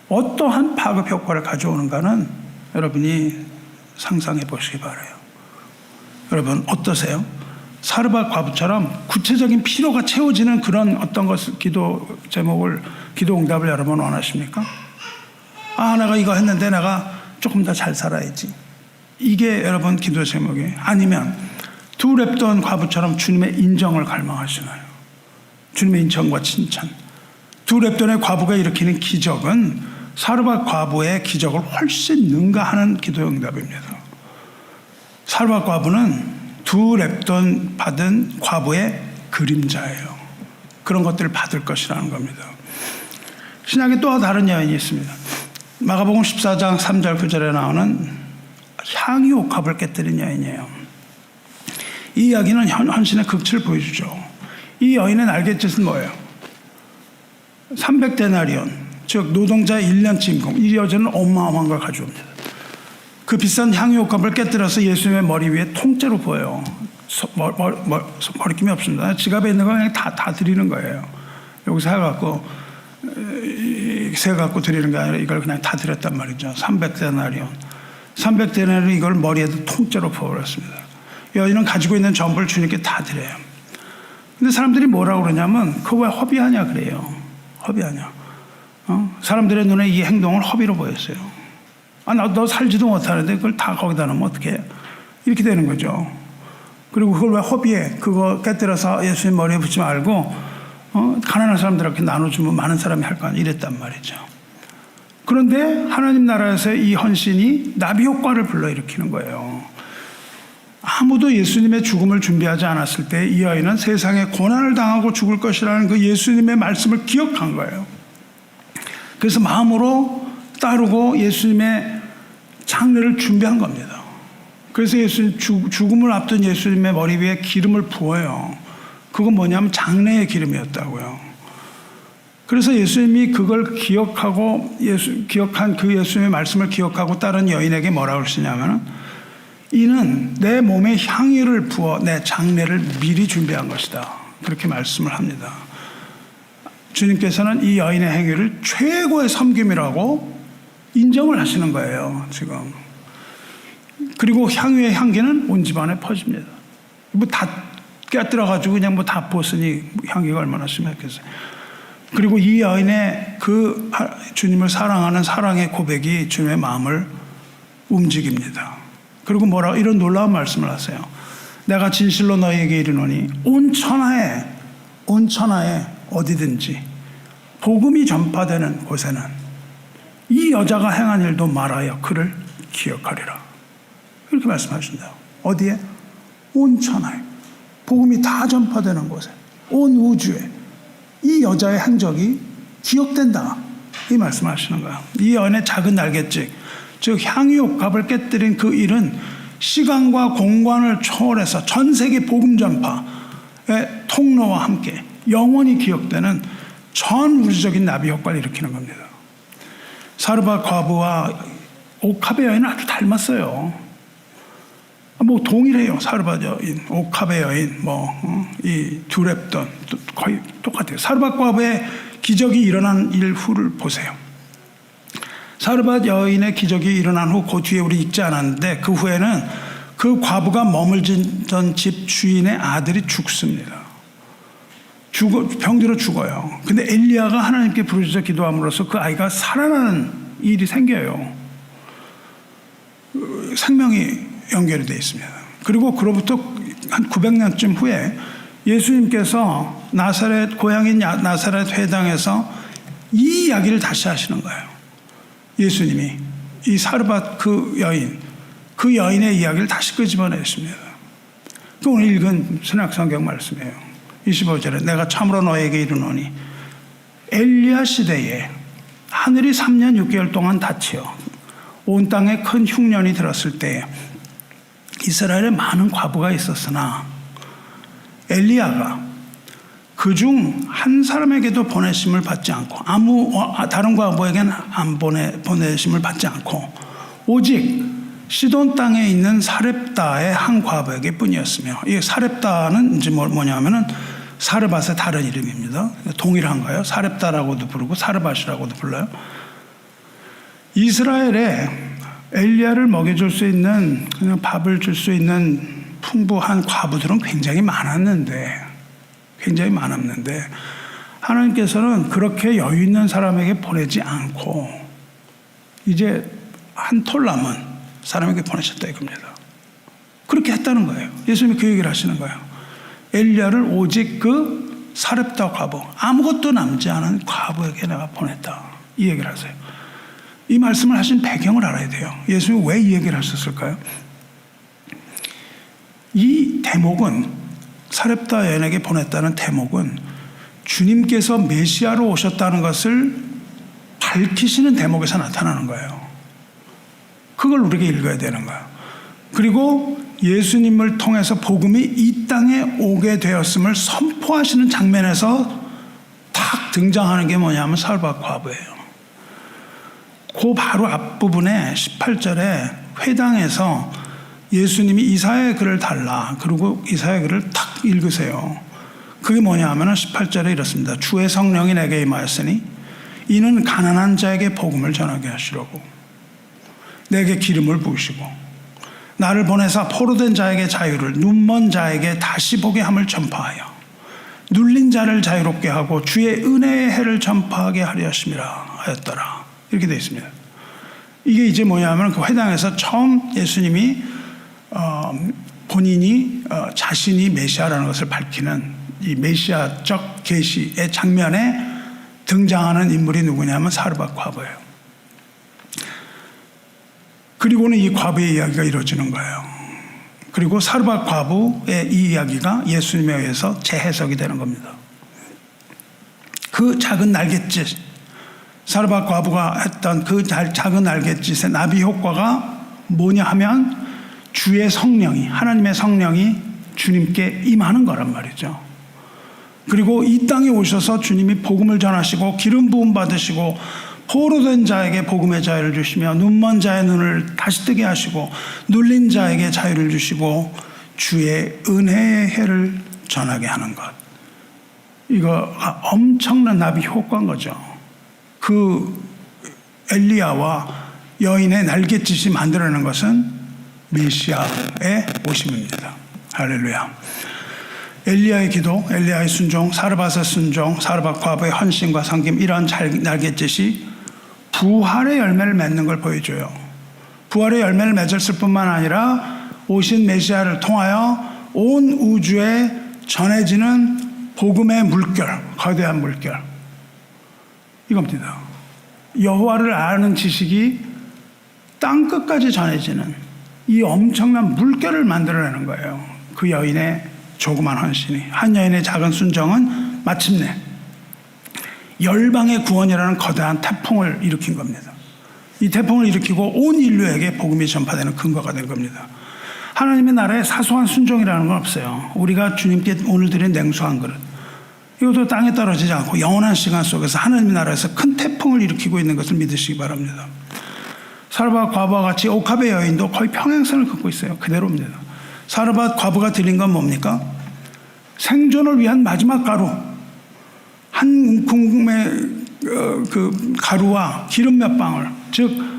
어떠한 파급 효과를 가져오는가는 여러분이 상상해 보시기 바라요. 여러분 어떠세요? 사르밧 과부처럼 구체적인 필요가 채워지는 그런 어떤 것을 기도 제목을, 기도 응답을 여러분 원하십니까? 내가 이거 했는데 내가 조금 더 잘 살아야지. 이게 여러분 기도 제목이에요. 아니면 2렙돈 과부처럼 주님의 인정을 갈망하시나요? 주님의 인정과 칭찬. 2렙돈의 과부가 일으키는 기적은 사르밧 과부의 기적을 훨씬 능가하는 기도 응답입니다. 사르밧 과부는 2렙돈 받은 과부의 그림자예요. 그런 것들을 받을 것이라는 겁니다. 신약에 또 다른 여인이 있습니다. 마가복음 14장 3절 9절에 나오는 향유 옥합을 깨뜨린 여인이에요. 이 이야기는 헌신의 극치를 보여주죠. 이 여인의 날갯짓은 뭐예요? 300데나리온, 즉 노동자의 1년치 임금. 이 여자는 어마어마한 걸 가져옵니다. 그 비싼 향유 옥합을 깨뜨려서 예수님의 머리 위에 통째로 부어요. 머리낌이 없습니다. 지갑에 있는 거 그냥 다 드리는 거예요. 여기서 세갖고 드리는 게 아니라 이걸 그냥 다 드렸단 말이죠. 300데나리온. 300데나리온 이걸 머리에도 통째로 부어버렸습니다. 여인은 가지고 있는 전부를 주님께 다 드려요. 근데 사람들이 뭐라고 그러냐면 그거 왜 허비하냐 그래요. 허비하냐. 사람들의 눈에 이 행동을 허비로 보였어요. 너 살지도 못하는데 그걸 다 거기다 놓으면 어떡해. 이렇게 되는 거죠. 그리고 그걸 왜 허비해. 그거 깨뜨려서 예수님 머리에 붙지 말고 가난한 사람들한테 나눠주면 많은 사람이 할 거 아니야. 이랬단 말이죠. 그런데 하나님 나라에서 이 헌신이 나비 효과를 불러일으키는 거예요. 아무도 예수님의 죽음을 준비하지 않았을 때 이 여인은 세상에 고난을 당하고 죽을 것이라는 그 예수님의 말씀을 기억한 거예요. 그래서 마음으로 따르고 예수님의 장례를 준비한 겁니다. 그래서 예수님 죽음을 앞둔 예수님의 머리 위에 기름을 부어요. 그건 뭐냐면 장례의 기름이었다고요. 그래서 예수님이 그걸 기억한 그 예수님의 말씀을 기억하고 따른 여인에게 뭐라고 그러시냐면은 이는 내 몸에 향유를 부어 내 장례를 미리 준비한 것이다. 그렇게 말씀을 합니다. 주님께서는 이 여인의 행위를 최고의 섬김이라고 인정을 하시는 거예요, 지금. 그리고 향유의 향기는 온 집안에 퍼집니다. 뭐 다 깨뜨려가지고 그냥 뭐 다 벗으니 향기가 얼마나 심했겠어요. 그리고 이 여인의 그 주님을 사랑하는 사랑의 고백이 주님의 마음을 움직입니다. 그리고 이런 놀라운 말씀을 하세요. 내가 진실로 너희에게 이르노니 온 천하에 어디든지 복음이 전파되는 곳에는 이 여자가 행한 일도 말하여 그를 기억하리라. 이렇게 말씀하신다. 어디에? 온 천하에. 복음이 다 전파되는 곳에. 온 우주에. 이 여자의 행적이 기억된다. 이 말씀하시는 거예요. 이 여인의 작은 날갯짓, 즉 향유옥합을 깨뜨린 그 일은 시간과 공간을 초월해서 전 세계 복음 전파의 통로와 함께 영원히 기억되는 전 우주적인 나비 효과를 일으키는 겁니다. 사르밧 과부와 옥합의 여인은 아주 닮았어요. 뭐 동일해요. 사르밧 여인, 옥합의 여인, 이 두렙돈 거의 똑같아요. 사르밧 과부의 기적이 일어난 일 후를 보세요. 사르밧 여인의 기적이 일어난 후 그 뒤에 우리 읽지 않았는데 그 후에는 그 과부가 머물던 집 주인의 아들이 죽습니다. 병들어 죽어요. 근데 엘리야가 하나님께 부르짖어 기도함으로써 그 아이가 살아나는 일이 생겨요. 생명이 연결이 되어 있습니다. 그리고 그로부터 한 900년쯤 후에 예수님께서 고향인 나사렛 회당에서 이 이야기를 다시 하시는 거예요. 예수님이 이 사르밧 그 여인의 이야기를 다시 끄집어냈습니다. 그 오늘 읽은 신약성경 말씀이에요. 25절에 내가 참으로 너에게 이르노니 엘리야 시대에 하늘이 3년 6개월 동안 닫히어 온 땅에 큰 흉년이 들었을 때에 이스라엘에 많은 과부가 있었으나 엘리야가 그중 한 사람에게도 보내심을 받지 않고 다른 과부에게는 안 보내심을 받지 않고 오직 시돈 땅에 있는 사렙다의 한 과부에게 뿐이었으며 이 사렙다는 이제 뭐냐면은 사르밧의 다른 이름입니다. 동일한 거예요. 사렙다라고도 부르고 사르밧이라고도 불러요. 이스라엘에 엘리야를 먹여줄 수 있는 그냥 밥을 줄 수 있는 풍부한 과부들은 굉장히 많았는데 하나님께서는 그렇게 여유 있는 사람에게 보내지 않고 이제 한 톨 남은 사람에게 보내셨다 이겁니다. 그렇게 했다는 거예요. 예수님이 그 얘기를 하시는 거예요. 엘리야를 오직 그 사렙다 과부, 아무것도 남지 않은 과부에게 내가 보냈다. 이 얘기를 하세요. 이 말씀을 하신 배경을 알아야 돼요. 예수님이 왜 이 얘기를 하셨을까요? 이 대목은 사렙다 여인에게 보냈다는 대목은 주님께서 메시아로 오셨다는 것을 밝히시는 대목에서 나타나는 거예요. 그걸 우리가 읽어야 되는 거예요. 그리고 예수님을 통해서 복음이 이 땅에 오게 되었음을 선포하시는 장면에서 탁 등장하는 게 뭐냐면 사르밧 과부예요. 그 바로 앞부분에 18절에 회당에서 예수님이 이사야의 글을 달라. 그리고 이사야의 글을 탁 읽으세요. 그게 뭐냐 하면 18절에 이렇습니다. 주의 성령이 내게 임하였으니 이는 가난한 자에게 복음을 전하게 하시려고 내게 기름을 부으시고 나를 보내사 포로된 자에게 자유를 눈먼 자에게 다시 보게 함을 전파하여 눌린 자를 자유롭게 하고 주의 은혜의 해를 전파하게 하려 하였더라. 이렇게 되어 있습니다. 이게 이제 뭐냐면 그 회당에서 처음 예수님이 본인이 자신이 메시아라는 것을 밝히는 이 메시아적 계시의 장면에 등장하는 인물이 누구냐면 사르밧 과부예요. 그리고는 이 과부의 이야기가 이루어지는 거예요. 그리고 사르밧 과부의 이 이야기가 예수님에 의해서 재해석이 되는 겁니다. 그 작은 날갯짓, 사르밧 과부가 했던 그 작은 날갯짓의 나비 효과가 뭐냐 하면 주의 성령이, 하나님의 성령이 주님께 임하는 거란 말이죠. 그리고 이 땅에 오셔서 주님이 복음을 전하시고 기름 부음 받으시고 포로된 자에게 복음의 자유를 주시며 눈먼 자의 눈을 다시 뜨게 하시고 눌린 자에게 자유를 주시고 주의 은혜의 해를 전하게 하는 것. 이거가 엄청난 나비 효과인 거죠. 그 엘리야와 여인의 날갯짓이 만들어내는 것은 메시아의 오심입니다. 할렐루야. 엘리야의 기도, 엘리야의 순종, 사르밧의 순종, 사르밧 과부의 헌신과 섬김, 이러한 날갯짓이 부활의 열매를 맺는 걸 보여줘요. 부활의 열매를 맺었을 뿐만 아니라 오신 메시아를 통하여 온 우주에 전해지는 복음의 물결, 거대한 물결, 이겁니다. 여호와를 아는 지식이 땅 끝까지 전해지는 이 엄청난 물결을 만들어내는 거예요. 그 여인의 조그만 헌신이, 한 여인의 작은 순종은 마침내 열방의 구원이라는 거대한 태풍을 일으킨 겁니다. 이 태풍을 일으키고 온 인류에게 복음이 전파되는 근거가 된 겁니다. 하나님의 나라에 사소한 순종이라는 건 없어요. 우리가 주님께 오늘 드린 냉수한 그릇, 이것도 땅에 떨어지지 않고 영원한 시간 속에서 하나님의 나라에서 큰 태풍을 일으키고 있는 것을 믿으시기 바랍니다. 사르밧 과부와 같이 옥합의 여인도 거의 평행선을 걷고 있어요. 그대로입니다. 사르밧 과부가 드린 건 뭡니까? 생존을 위한 마지막 가루, 한 움큼의 그 가루와 기름 몇 방울, 즉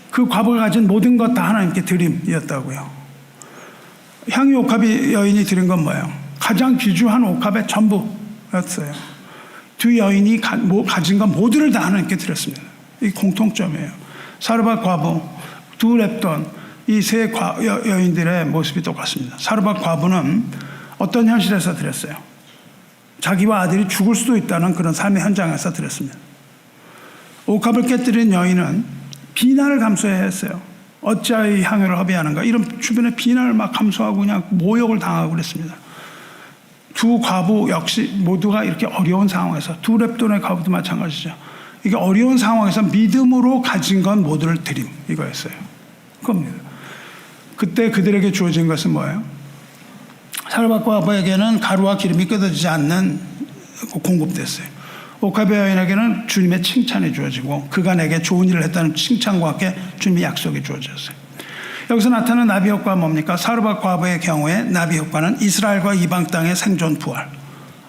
그 과부가 가진 모든 것 다 하나님께 드림이었다고요. 향유 옥합의 여인이 드린 건 뭐예요? 가장 귀중한 옥합의 전부였어요. 두 여인이 가진 것 모두를 다 하나님께 드렸습니다. 이 공통점이에요. 사르밧 과부, 두 랩돈, 이 세 여인들의 모습이 똑같습니다. 사르밧 과부는 어떤 현실에서 드렸어요? 자기와 아들이 죽을 수도 있다는 그런 삶의 현장에서 드렸습니다. 옥합을 깨뜨린 여인은 비난을 감수해야 했어요. 어찌하여 이 향유를 허비하는가, 이런 주변에 비난을 막 감수하고 그냥 모욕을 당하고 그랬습니다. 두 과부 역시 모두가 이렇게 어려운 상황에서, 두 랩돈의 과부도 마찬가지죠. 이게 어려운 상황에서 믿음으로 가진 건 모두를 드림, 이거였어요. 그겁니다. 그때 그들에게 주어진 것은 뭐예요? 사르밧 과부에게는 가루와 기름이 끊어지지 않는 공급됐어요. 옥합의 여인에게는 주님의 칭찬이 주어지고 그가 내게 좋은 일을 했다는 칭찬과 함께 주님의 약속이 주어졌어요. 여기서 나타나는 나비 효과가 뭡니까? 사르밧 과부의 경우에 나비 효과는 이스라엘과 이방 땅의 생존 부활,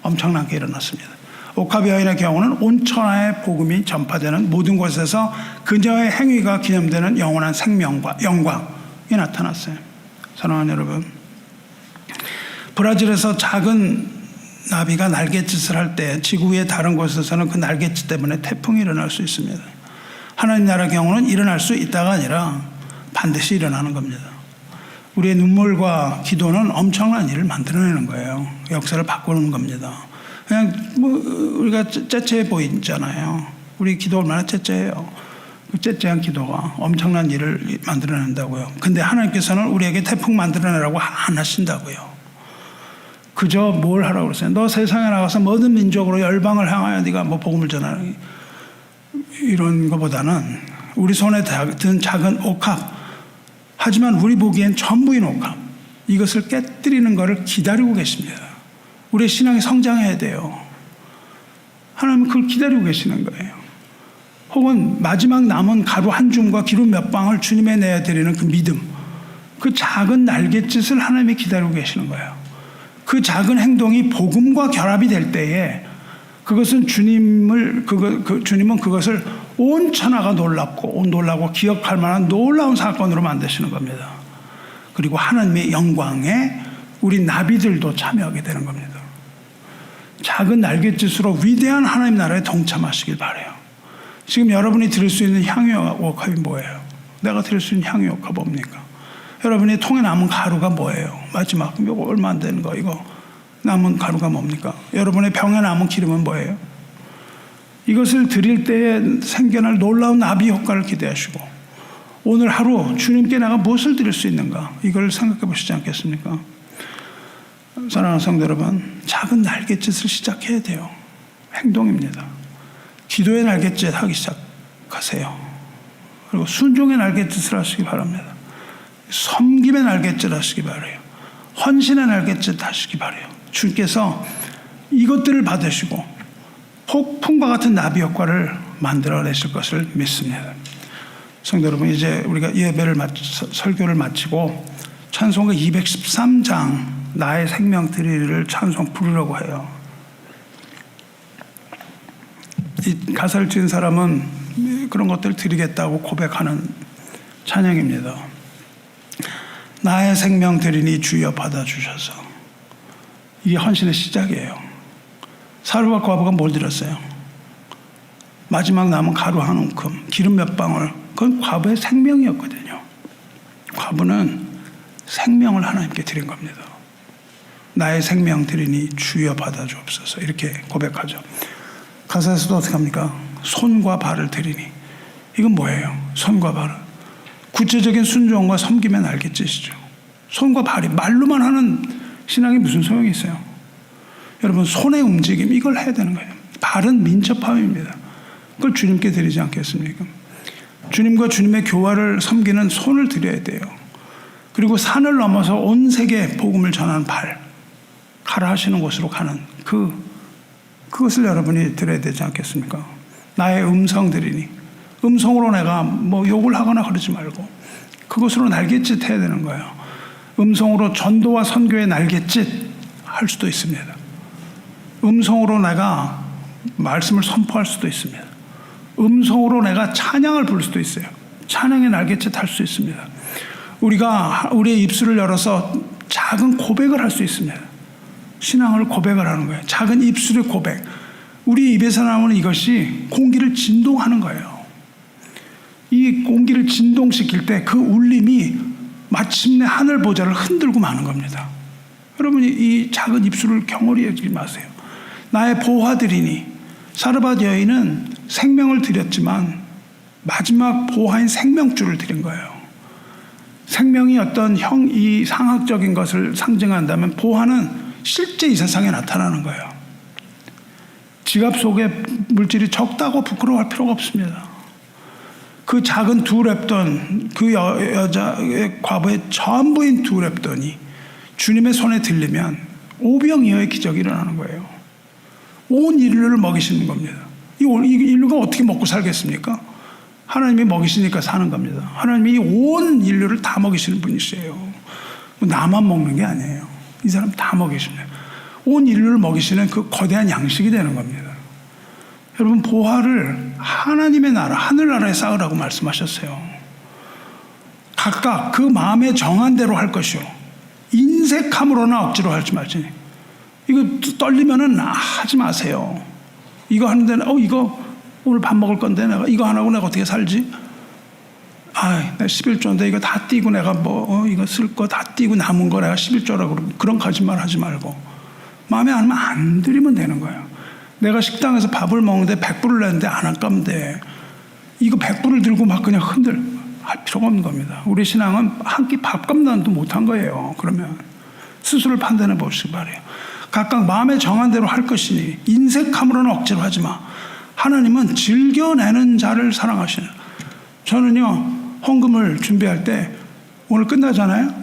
엄청나게 일어났습니다. 옥합의 여인의 경우는 온 천하의 복음이 전파되는 모든 곳에서 그녀의 행위가 기념되는 영원한 생명과 영광이 나타났어요. 사랑하는 여러분, 브라질에서 작은 나비가 날갯짓을 할 때 지구 위의 다른 곳에서는 그 날갯짓 때문에 태풍이 일어날 수 있습니다. 하나님 나라의 경우는 일어날 수 있다가 아니라 반드시 일어나는 겁니다. 우리의 눈물과 기도는 엄청난 일을 만들어내는 거예요. 역사를 바꾸는 겁니다. 그냥 우리가 째째해 보이잖아요. 우리 기도 얼마나 째째해요. 그 째째한 기도가 엄청난 일을 만들어낸다고요. 근데 하나님께서는 우리에게 태풍 만들어내라고 안 하신다고요. 그저 뭘 하라고 그랬어요? 너 세상에 나가서 모든 민족으로 열방을 향하여 네가 뭐 복음을 전하는, 이런 것보다는 우리 손에 든 작은 옥합, 하지만 우리 보기엔 전부인 옥합, 이것을 깨뜨리는 것을 기다리고 계십니다. 우리의 신앙이 성장해야 돼요. 하나님은 그걸 기다리고 계시는 거예요. 혹은 마지막 남은 가루 한 줌과 기름 몇 방울 주님에 내어드리는 그 믿음, 그 작은 날갯짓을 하나님이 기다리고 계시는 거예요. 그 작은 행동이 복음과 결합이 될 때에 그것은 주님은 그것을 온 천하가 놀라고 기억할 만한 놀라운 사건으로 만드시는 겁니다. 그리고 하나님의 영광에 우리 나비들도 참여하게 되는 겁니다. 작은 날갯짓으로 위대한 하나님 나라에 동참하시길 바라요. 지금 여러분이 드릴 수 있는 향유 옥합이 뭐예요? 내가 드릴 수 있는 향유 옥합 뭡니까? 여러분의 통에 남은 가루가 뭐예요? 마지막 이거 얼마 안 되는 거, 이거 남은 가루가 뭡니까? 여러분의 병에 남은 기름은 뭐예요? 이것을 드릴 때에 생겨날 놀라운 나비 효과를 기대하시고 오늘 하루 주님께 내가 무엇을 드릴 수 있는가? 이걸 생각해 보시지 않겠습니까? 사랑하는 성도 여러분, 작은 날갯짓을 시작해야 돼요. 행동입니다. 기도의 날갯짓 하기 시작하세요. 그리고 순종의 날갯짓을 하시기 바랍니다. 섬김의 날갯짓 하시기 바라요. 헌신의 날갯짓 하시기 바라요. 주께서 이것들을 받으시고 폭풍과 같은 나비 효과를 만들어내실 것을 믿습니다. 성도 여러분, 이제 우리가 예배를 설교를 마치고 찬송가 213장 나의 생명 드리리를 찬송 부르려고 해요. 이 가사를 지은 사람은 그런 것들을 드리겠다고 고백하는 찬양입니다. 나의 생명 드리니 주여 받아주셔서. 이게 헌신의 시작이에요. 사르와 과부가 뭘 드렸어요? 마지막 남은 가루 한 움큼, 기름 몇 방울. 그건 과부의 생명이었거든요. 과부는 생명을 하나님께 드린 겁니다. 나의 생명 드리니 주여 받아주옵소서. 이렇게 고백하죠. 가사에서도 어떻게 합니까? 손과 발을 드리니. 이건 뭐예요? 손과 발은 구체적인 순종과 섬김의 날갯짓이죠. 손과 발이 말로만 하는 신앙이 무슨 소용이 있어요? 여러분, 손의 움직임, 이걸 해야 되는 거예요. 발은 민첩함입니다. 그걸 주님께 드리지 않겠습니까? 주님과 주님의 교화를 섬기는 손을 드려야 돼요. 그리고 산을 넘어서 온 세계에 복음을 전하는 발, 가라 하시는 곳으로 가는 그것을 여러분이 드려야 되지 않겠습니까? 나의 음성 드리니. 음성으로 내가 뭐 욕을 하거나 그러지 말고 그것으로 날갯짓 해야 되는 거예요. 음성으로 전도와 선교의 날갯짓 할 수도 있습니다. 음성으로 내가 말씀을 선포할 수도 있습니다. 음성으로 내가 찬양을 부를 수도 있어요. 찬양의 날갯짓 할 수 있습니다. 우리가 우리의 입술을 열어서 작은 고백을 할 수 있습니다. 신앙을 고백을 하는 거예요. 작은 입술의 고백. 우리 입에서 나오는 이것이 공기를 진동하는 거예요. 이 공기를 진동시킬 때 그 울림이 마침내 하늘 보좌를 흔들고 마는 겁니다. 여러분이 이 작은 입술을 경홀히 하지 마세요. 나의 보화드리니. 사르밧 여인은 생명을 드렸지만 마지막 보화인 생명줄을 드린 거예요. 생명이 어떤 이 상학적인 것을 상징한다면 보화는 실제 이 세상에 나타나는 거예요. 지갑 속에 물질이 적다고 부끄러워할 필요가 없습니다. 그 작은 두 랩돈, 그 여자의 과부의 전부인 두 랩돈이 주님의 손에 들리면 오병이어의 기적이 일어나는 거예요. 온 인류를 먹이시는 겁니다. 이 인류가 어떻게 먹고 살겠습니까? 하나님이 먹이시니까 사는 겁니다. 하나님이 온 인류를 다 먹이시는 분이세요. 나만 먹는 게 아니에요. 이 사람 다 먹이십니다. 온 인류를 먹이시는 그 거대한 양식이 되는 겁니다. 여러분, 보화를 하나님의 나라, 하늘나라에 쌓으라고 말씀하셨어요. 각각 그 마음에 정한 대로 할 것이요. 인색함으로나 억지로 할지 말지. 이거 떨리면은 하지 마세요. 이거 하는데, 이거 오늘 밥 먹을 건데 내가 이거 안 하고 내가 어떻게 살지? 내가 11조인데 이거 다 띄고 내가 이거 쓸 거 다 띄고 남은 거 내가 11조라고 그런 거짓말 하지 말고 마음에 안 들면 안 드리면 되는 거예요. 내가 식당에서 밥을 먹는데 100불을 냈는데 안 아까면 돼. 이거 100불을 들고 막 그냥 할 필요가 없는 겁니다. 우리 신앙은 한 끼 밥값도 못한 거예요. 그러면 스스로를 판단해 보시기 바래요. 각각 마음에 정한 대로 할 것이니 인색함으로는 억지로 하지 마. 하나님은 즐겨내는 자를 사랑하시는. 저는요, 헌금을 준비할 때 오늘 끝나잖아요.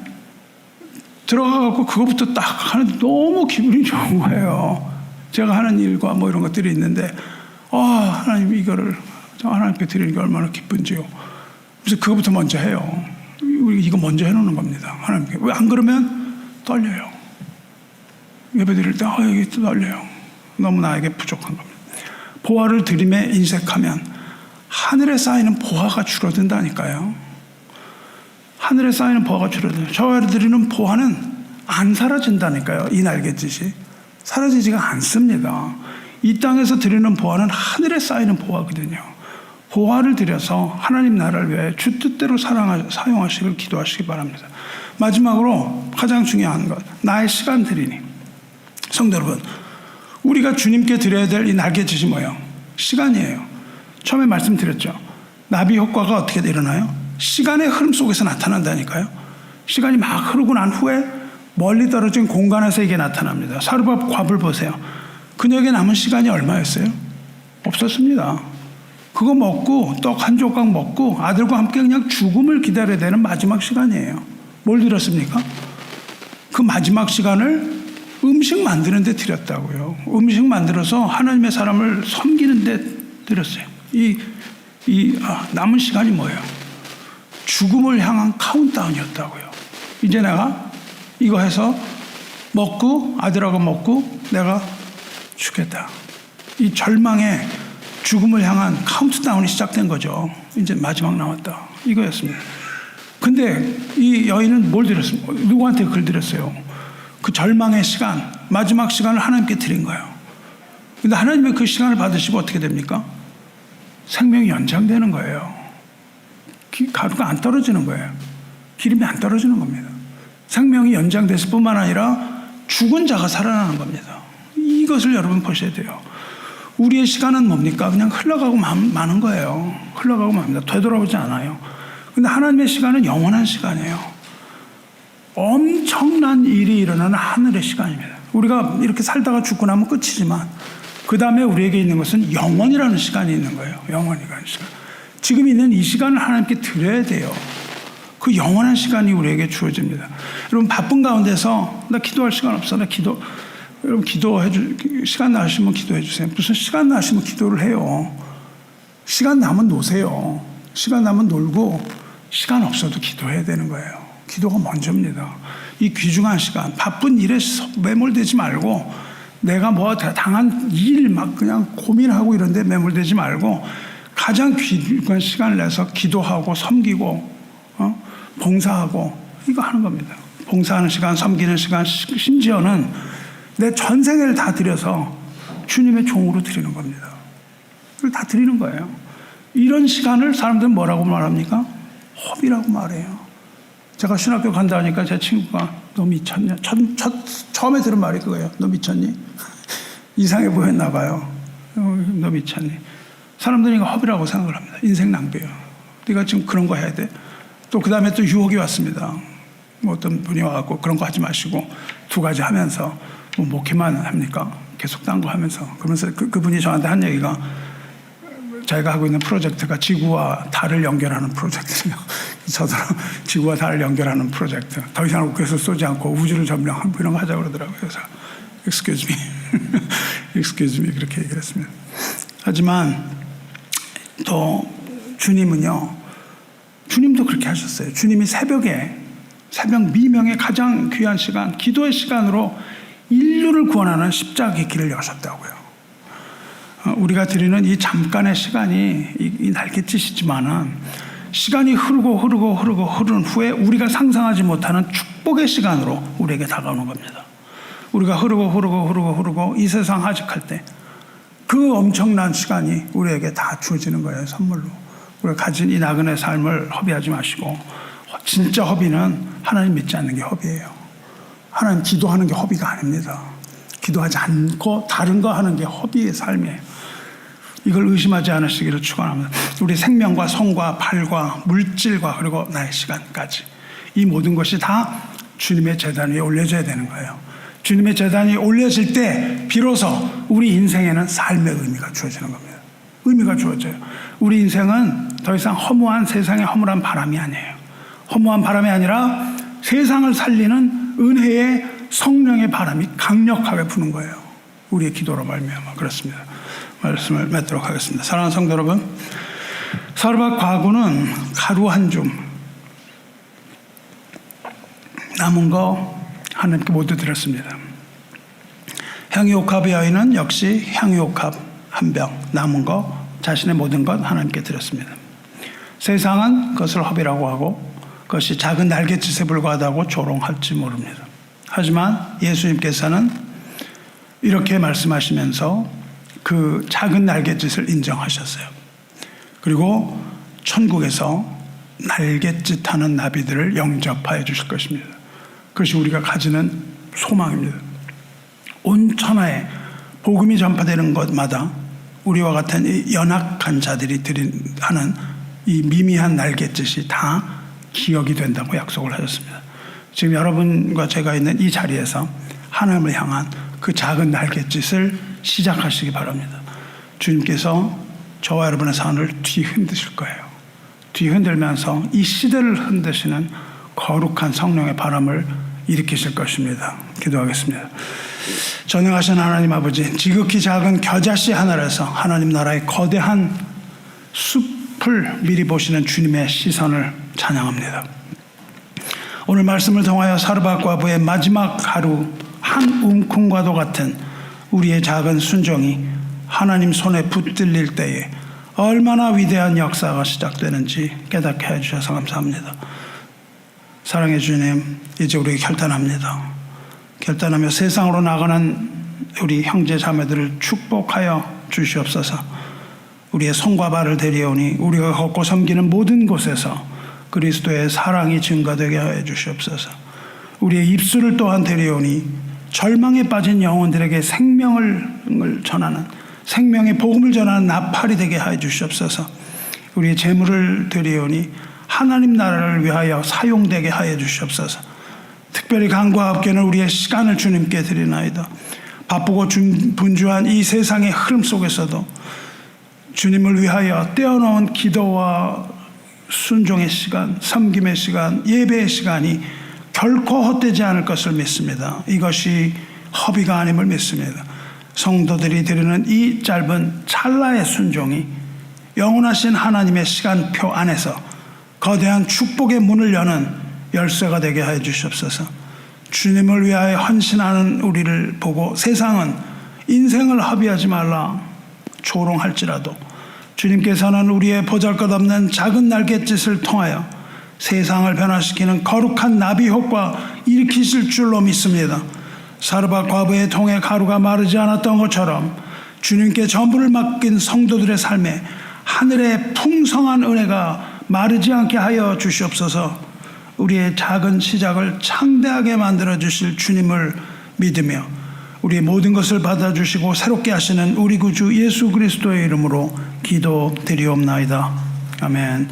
들어가갖고 그거부터 딱 하는데 너무 기분이 좋은 거예요. 제가 하는 일과 뭐 이런 것들이 있는데, 하나님 이거를 하나님께 드리는 게 얼마나 기쁜지요. 그래서 그거부터 먼저 해요. 우리 이거 먼저 해놓는 겁니다. 하나님께. 왜 안 그러면 떨려요. 예배 드릴 때 이게 떨려요. 너무 나에게 부족한 겁니다. 보화를 드림에 인색하면 하늘에 쌓이는 보화가 줄어든다니까요. 하늘에 쌓이는 보화가 줄어들어요. 저희가 드리는 보화는 안 사라진다니까요. 이 날갯짓이 사라지지가 않습니다. 이 땅에서 드리는 보화는 하늘에 쌓이는 보화거든요. 보화를 드려서 하나님 나라를 위해 주 뜻대로 사용하시길 기도하시기 바랍니다. 마지막으로 가장 중요한 것, 나의 시간 드리니. 성도 여러분, 우리가 주님께 드려야 될 이 날갯짓이 뭐예요? 시간이에요. 처음에 말씀드렸죠. 나비 효과가 어떻게 일어나요? 시간의 흐름 속에서 나타난다니까요. 시간이 막 흐르고 난 후에 멀리 떨어진 공간에서 이게 나타납니다. 사르밧 보세요. 그녀에게 남은 시간이 얼마였어요? 없었습니다. 그거 먹고 떡 한 조각 먹고 아들과 함께 그냥 죽음을 기다려야 되는 마지막 시간이에요. 뭘 들었습니까? 그 마지막 시간을 음식 만드는 데 들였다고요. 음식 만들어서 하나님의 사람을 섬기는 데 들였어요. 남은 시간이 뭐예요? 죽음을 향한 카운트다운이었다고요. 이제 내가 이거 해서 먹고 아들하고 먹고 내가 죽겠다. 이 절망의 죽음을 향한 카운트다운이 시작된 거죠. 이제 마지막 남았다. 이거였습니다. 근데 이 여인은 뭘 드렸습니까? 누구한테 그걸 드렸어요? 그 절망의 시간, 마지막 시간을 하나님께 드린 거예요. 근데 하나님의 그 시간을 받으시고 어떻게 됩니까? 생명이 연장되는 거예요. 가루가 안 떨어지는 거예요. 기름이 안 떨어지는 겁니다. 생명이 연장됐을 뿐만 아니라 죽은 자가 살아나는 겁니다. 이것을 여러분 보셔야 돼요. 우리의 시간은 뭡니까? 그냥 흘러가고 마는 거예요. 흘러가고 맙니다. 되돌아오지 않아요. 근데 하나님의 시간은 영원한 시간이에요. 엄청난 일이 일어나는 하늘의 시간입니다. 우리가 이렇게 살다가 죽고 나면 끝이지만 그 다음에 우리에게 있는 것은 영원이라는 시간이 있는 거예요. 영원이라는 시간. 지금 있는 이 시간을 하나님께 드려야 돼요. 그 영원한 시간이 우리에게 주어집니다. 여러분 바쁜 가운데서 나 기도할 시간 없어. 여러분 시간 나시면 기도해 주세요. 무슨 시간 나시면 기도를 해요. 시간 나면 노세요. 시간 나면 놀고 시간 없어도 기도해야 되는 거예요. 기도가 먼저입니다. 이 귀중한 시간, 바쁜 일에 매몰되지 말고 내가 뭐 당한 일 막 그냥 고민하고 이런 데 매몰되지 말고 가장 귀중한 시간을 내서 기도하고 섬기고 봉사하고 이거 하는 겁니다. 봉사하는 시간, 섬기는 시간, 심지어는 내 전생을 다 들여서 주님의 종으로 드리는 겁니다. 그걸 다 드리는 거예요. 이런 시간을 사람들은 뭐라고 말합니까? 허비라고 말해요. 제가 신학교 간다 하니까 제 친구가 너 미쳤냐? 처음에 들은 말이 그거예요. 너 미쳤니? 이상해 보였나 봐요. 너 미쳤니? 사람들이 이거 허비라고 생각을 합니다. 인생 낭비예요. 네가 지금 그런 거 해야 돼. 또 그 다음에 또 유혹이 왔습니다. 뭐 어떤 분이 와갖고 그런 거 하지 마시고 두 가지 하면서 뭐 목회만 합니까? 계속 딴 거 하면서 그러면서 그분이 저한테 한 얘기가 자기가 하고 있는 프로젝트가 지구와 달을 연결하는 프로젝트예요. 저도 지구와 달을 연결하는 프로젝트. 더 이상 우주에서 쏘지 않고 우주를 점령하고 이런 거 하자고 그러더라고요. 그래서 excuse me. excuse me 그렇게 얘기를 했습니다. 하지만 또 주님은요. 주님도 그렇게 하셨어요. 주님이 새벽 미명의 가장 귀한 시간, 기도의 시간으로 인류를 구원하는 십자가의 길을 여셨다고요. 우리가 드리는 이 잠깐의 시간이 이 날갯짓이지만은 시간이 흐르는 후에 우리가 상상하지 못하는 축복의 시간으로 우리에게 다가오는 겁니다. 우리가 흐르고 이 세상 하직할 때 그 엄청난 시간이 우리에게 다 주어지는 거예요. 선물로. 우리가 가진 이 나그네 삶을 허비하지 마시고 진짜 허비는 하나님 믿지 않는 게 허비예요. 하나님 기도하는 게 허비가 아닙니다. 기도하지 않고 다른 거 하는 게 허비의 삶이에요. 이걸 의심하지 않으시기를 축원합니다. 우리 생명과 성과 발과 물질과 그리고 나의 시간까지 이 모든 것이 다 주님의 제단 위에 올려져야 되는 거예요. 주님의 제단이 올려질 때 비로소 우리 인생에는 삶의 의미가 주어지는 겁니다. 의미가 주어져요. 우리 인생은 더 이상 허무한 세상의 허물한 바람이 아니에요. 허무한 바람이 아니라 세상을 살리는 은혜의 성령의 바람이 강력하게 부는 거예요. 우리의 기도로 말미암아 그렇습니다. 말씀을 맺도록 하겠습니다. 사랑하는 성도 여러분, 사르밧 과부는 가루 한 줌 남은 거 하나님께 모두 드렸습니다. 향유옥합의 여인은 역시 향유옥합 한 병 남은 거 자신의 모든 것 하나님께 드렸습니다. 세상은 그것을 허비라고 하고 그것이 작은 날갯짓에 불과하다고 조롱할지 모릅니다. 하지만 예수님께서는 이렇게 말씀하시면서 그 작은 날갯짓을 인정하셨어요. 그리고 천국에서 날갯짓하는 나비들을 영접하여 주실 것입니다. 그것이 우리가 가지는 소망입니다. 온 천하에 복음이 전파되는 것마다 우리와 같은 이 연약한 자들이 하는 이 미미한 날갯짓이 다 기억이 된다고 약속을 하셨습니다. 지금 여러분과 제가 있는 이 자리에서 하나님을 향한 그 작은 날갯짓을 시작하시기 바랍니다. 주님께서 저와 여러분의 삶을 뒤흔드실 거예요. 뒤흔들면서 이 시대를 흔드시는 거룩한 성령의 바람을 일으키실 것입니다. 기도하겠습니다. 전능하신 하나님 아버지, 지극히 작은 겨자씨 하늘에서 하나님 나라의 거대한 숲을 미리 보시는 주님의 시선을 찬양합니다. 오늘 말씀을 통하여 사르밧 과부의 마지막 하루 한 움큼과도 같은 우리의 작은 순종이 하나님 손에 붙들릴 때에 얼마나 위대한 역사가 시작되는지 깨닫게 해주셔서 감사합니다. 사랑해 주님, 이제 우리 결단합니다. 결단하며 세상으로 나가는 우리 형제 자매들을 축복하여 주시옵소서. 우리의 손과 발을 데려오니 우리가 걷고 섬기는 모든 곳에서 그리스도의 사랑이 증가되게 하여 주시옵소서. 우리의 입술을 또한 데려오니 절망에 빠진 영혼들에게 생명을 전하는, 생명의 복음을 전하는 나팔이 되게 하여 주시옵소서. 우리의 재물을 데려오니 하나님 나라를 위하여 사용되게 하여 주시옵소서. 특별히 간구와 업계는 우리의 시간을 주님께 드리나이다. 바쁘고 분주한 이 세상의 흐름 속에서도 주님을 위하여 떼어놓은 기도와 순종의 시간, 섬김의 시간, 예배의 시간이 결코 헛되지 않을 것을 믿습니다. 이것이 허비가 아님을 믿습니다. 성도들이 드리는 이 짧은 찰나의 순종이 영원하신 하나님의 시간표 안에서 거대한 축복의 문을 여는 열쇠가 되게 하여 주시옵소서. 주님을 위하여 헌신하는 우리를 보고 세상은 인생을 허비하지 말라 조롱할지라도 주님께서는 우리의 보잘것없는 작은 날갯짓을 통하여 세상을 변화시키는 거룩한 나비 효과 일으키실 줄로 믿습니다. 사르밧 과부의 통에 가루가 마르지 않았던 것처럼 주님께 전부를 맡긴 성도들의 삶에 하늘의 풍성한 은혜가 마르지 않게 하여 주시옵소서. 우리의 작은 시작을 창대하게 만들어 주실 주님을 믿으며 우리의 모든 것을 받아주시고 새롭게 하시는 우리 구주 예수 그리스도의 이름으로 기도드리옵나이다. 아멘.